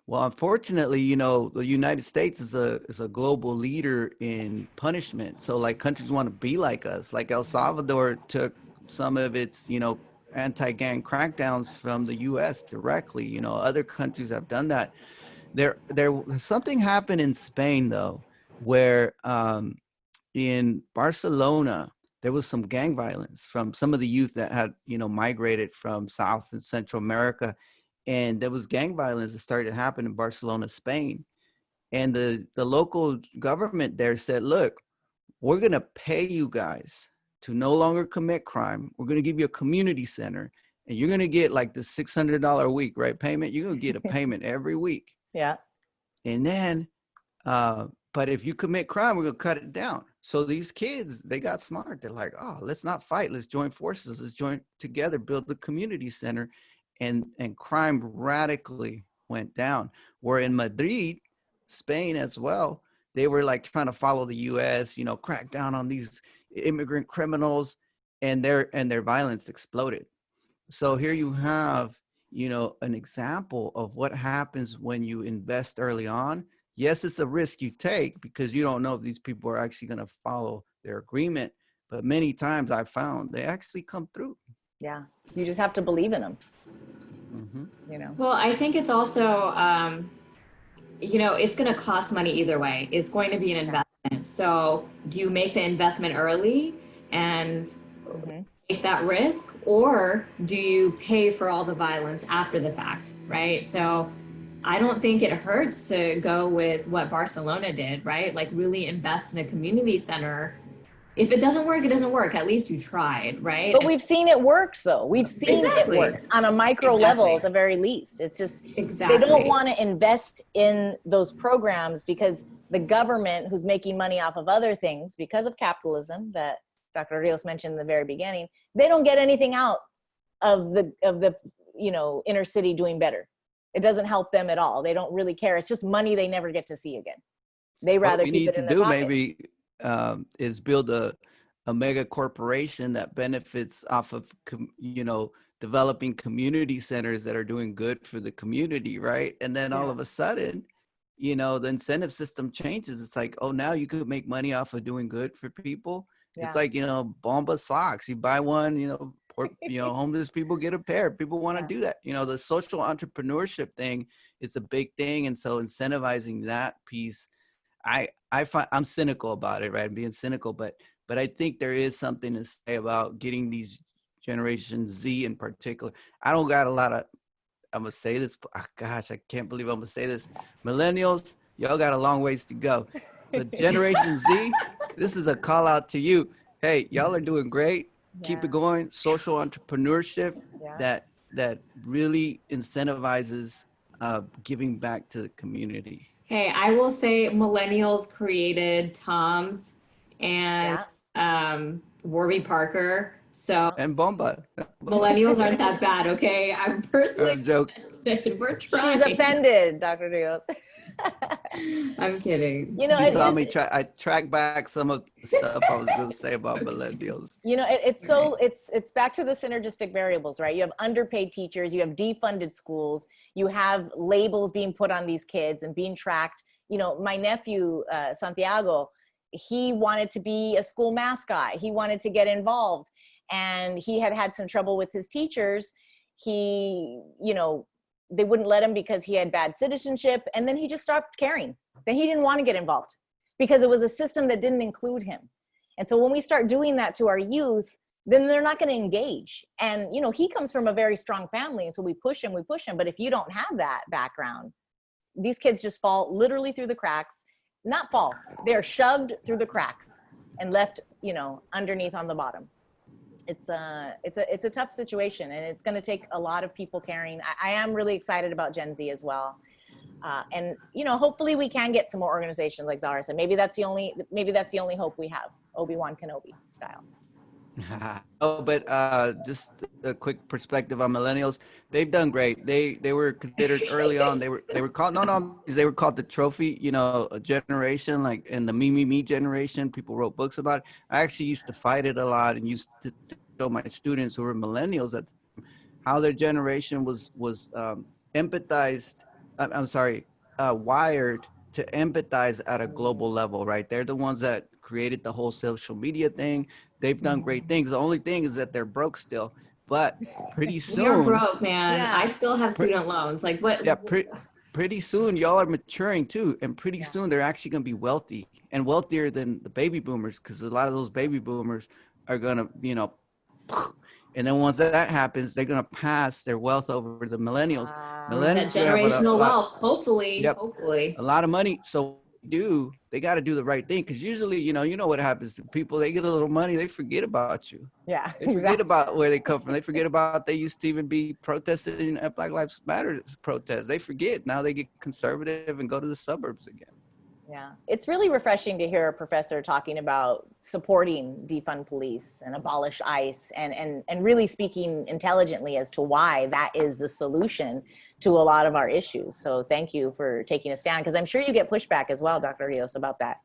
Well, unfortunately, you know, the United States is a global leader in punishment. So like countries want to be like us. Like El Salvador took some of its, you know, anti-gang crackdowns from the US directly. You know, other countries have done that. There something happened in Spain though, where in Barcelona there was some gang violence from some of the youth that had, you know, migrated from South and Central America, and there was gang violence that started to happen in Barcelona, Spain. And the local government there said, look, we're going to pay you guys to no longer commit crime. We're going to give you a community center, and you're going to get like the $600 a week, right? Payment. You're going to get a payment every week. Yeah. And then, but if you commit crime, we're going to cut it down. So these kids, they got smart. They're like, oh, let's not fight. Let's join forces. Let's join together, build the community center. And crime radically went down. Where in Madrid, Spain as well, they were like trying to follow the US, you know, crack down on these immigrant criminals, and their violence exploded. So here you have, you know, an example of what happens when you invest early on. Yes, it's a risk you take because you don't know if these people are actually going to follow their agreement. But many times I found they actually come through. Yeah. You just have to believe in them. Mm-hmm. You know. Well, I think it's also, you know, it's going to cost money either way. It's going to be an investment. So do you make the investment early and take that risk, or do you pay for all the violence after the fact, right? So I don't think it hurts to go with what Barcelona did, right? Like really invest in a community center. If it doesn't work, it doesn't work. At least you tried, right? But we've seen it works though. We've seen it works on a micro level at the very least. It's just they don't want to invest in those programs because the government, who's making money off of other things because of capitalism that Dr. Rios mentioned in the very beginning, they don't get anything out of the you know, inner city doing better. It doesn't help them at all. They don't really care. It's just money they never get to see again. They rather keep it in their pockets. Maybe is build a mega corporation that benefits off of, you know, developing community centers that are doing good for the community, right? And then all of a sudden, you know, the incentive system changes. It's like, oh, now you could make money off of doing good for people. Yeah. It's like, you know, Bomba socks. You buy one, you know, homeless people get a pair. People want to do that. You know, the social entrepreneurship thing is a big thing. And so incentivizing that piece, I find I'm cynical about it, right? I'm being cynical, but I think there is something to say about getting these Generation Z in particular. I don't got a lot of, I'm going to say this, gosh, I can't believe I'm going to say this. Millennials, y'all got a long ways to go. But Generation Z, this is a call out to you. Hey, y'all are doing great. Keep it going. Social entrepreneurship that really incentivizes giving back to the community. Hey, I will say millennials created Tom's and Warby Parker. So and Bomba. Millennials aren't that bad, okay? I'm personally I'm joking. We're trying. She's offended, Dr. Rios. I'm kidding. You know, you saw me I track back some of the stuff I was going to say about millennials. You know, it's back to the synergistic variables, right? You have underpaid teachers, you have defunded schools, you have labels being put on these kids and being tracked. You know, my nephew, Santiago, he wanted to be a school mascot. He wanted to get involved, and he had some trouble with his teachers. He, you know, they wouldn't let him because he had bad citizenship, and then he just stopped caring. Then he didn't want to get involved because it was a system that didn't include him. And so when we start doing that to our youth, then they're not going to engage. And, you know, he comes from a very strong family, and so we push him. But if you don't have that background, these kids just fall literally through the cracks. Not fall, they're shoved through the cracks and left, you know, underneath on the bottom. It's a tough situation, and it's going to take a lot of people caring. I am really excited about Gen Z as well. And, you know, hopefully we can get some more organizations like Zahra said. Maybe that's the only hope we have, Obi-Wan Kenobi style. Oh, but just a quick perspective on millennials. They've done great. They were considered early on. They were called no, they were called the trophy, a generation, like in the me generation. People wrote books about it. I actually used to fight it a lot and used to show my students who were millennials at how their generation was empathized. I'm sorry, wired to empathize at a global level. Right? They're the ones that created the whole social media thing. They've done great things. The only thing is that they're broke still. But pretty We are soon, broke, man. I Yeah. still have student loans. Like what? yeah, pretty soon y'all are maturing too, and pretty Yeah. soon they're actually going to be wealthy and wealthier than the baby boomers, because a lot of those baby boomers are going to, and then once that happens, they're going to pass their wealth over to the millennials. That Millennials are going to have generational a lot. wealth. Hopefully, Yep, hopefully. a lot of money. So they got to do the right thing, because usually, you know what happens to people. They get a little money, they forget about you. Yeah, They forget exactly. about where they come from. They forget about they used to even be protesting at Black Lives Matter protests. They forget. Now they get conservative and go to the suburbs again. Yeah, it's really refreshing to hear a professor talking about supporting defund police and abolish ICE, and really speaking intelligently as to why that is the solution to a lot of our issues. So thank you for taking a stand, because I'm sure you get pushback as well, Dr. Rios, about that.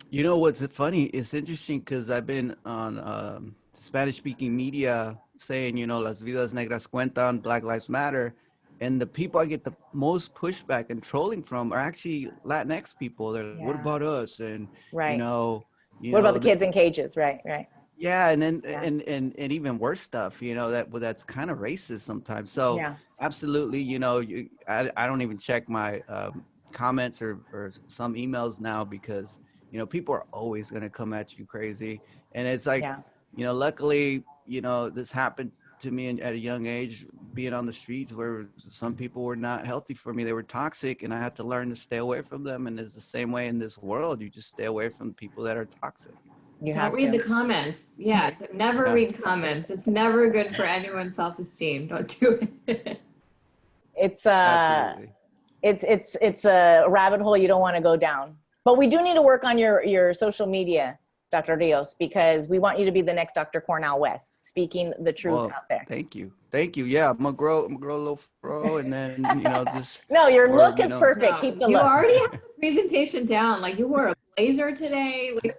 You know what's funny? It's interesting because I've been on Spanish-speaking media saying, Las vidas negras cuentan, Black Lives Matter, and the people I get the most pushback and trolling from are actually Latinx people. They're like, "What Yeah, about us?" And you right. know, you What about know, the kids in cages? Right, right. yeah, and then Yeah, and even worse stuff, that's kind of racist sometimes. So yeah, absolutely, I don't even check my comments or some emails now, because people are always going to come at you crazy. And it's like, yeah. luckily, this happened to me at a young age, being on the streets where some people were not healthy for me. They were toxic, and I had to learn to stay away from them. And it's the same way in this world. You just stay away from people that are toxic. You Don't have read the to. comments. Yeah, never Yeah, read comments. It's never good for anyone's self-esteem. Don't do it. It's absolutely. it's a rabbit hole you don't want to go down. But we do need to work on your social media, Dr. Rios, because we want you to be the next Dr. Cornell West, speaking the truth Well, out there. thank you. Thank you. Yeah, I'm gonna grow a little fro, and then, just, No, your or, look is perfect. No, Keep the you look. already have the presentation down. Like you wore a blazer today. Like,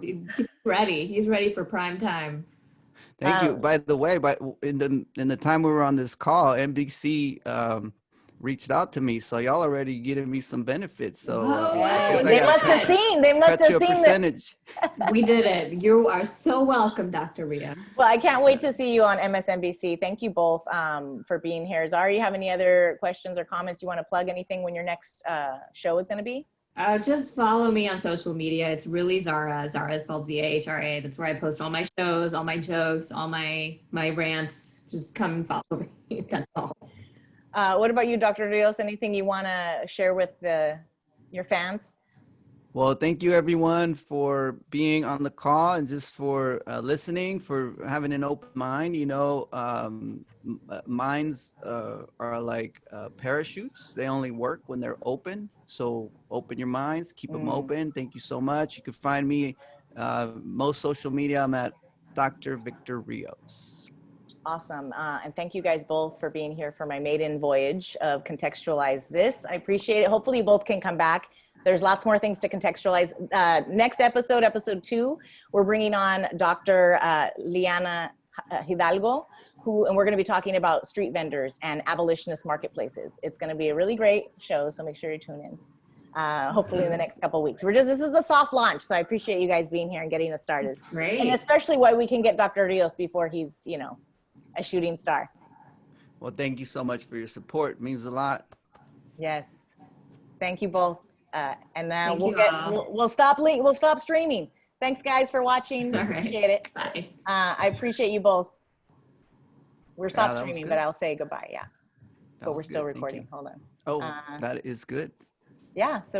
he's ready. He's ready for prime time. thank you. By the way, in the time we were on this call, NBC reached out to me, so y'all already getting me some benefits. So Oh, I Hey, guess I they gotta must have seen. They must cut you have a seen that. percentage. we did it. You are so welcome, Dr. Rios. Well, I can't wait to see you on MSNBC. Thank you both for being here. Zahra, you have any other questions or comments? You want to plug anything when your next show is going to be? Just follow me on social media. It's really Zahra. Zahra is spelled Zahra. That's where I post all my shows, all my jokes, all my rants. Just come and follow me. That's all. What about you, Dr. Rios? Anything you want to share with your fans? Well, thank you everyone for being on the call, and just for listening, for having an open mind. Minds are like parachutes. They only work when they're open. So open your minds, keep them open. Thank you so much. You can find me most social media. I'm at Dr. Victor Rios. Awesome. And thank you guys both for being here for my maiden voyage of Contextualize This. I appreciate it. Hopefully you both can come back. There's lots more things to contextualize. Next episode, episode 2, we're bringing on Dr. Liana Hidalgo, and we're going to be talking about street vendors and abolitionist marketplaces. It's going to be a really great show, so make sure you tune in. Hopefully in the next couple of weeks. This is the soft launch, so I appreciate you guys being here and getting us started. That's great. And especially why we can get Dr. Rios before he's, a shooting star. Well, thank you so much for your support. It means a lot. Yes. Thank you both. And then Thank we'll stop streaming. Thanks guys for watching. All right. Appreciate it. Bye. I appreciate you both. We're stop that was streaming, good. but I'll say goodbye. Yeah. That But we're was still good. Thank recording. you. Hold on. Oh, that is good. Yeah. So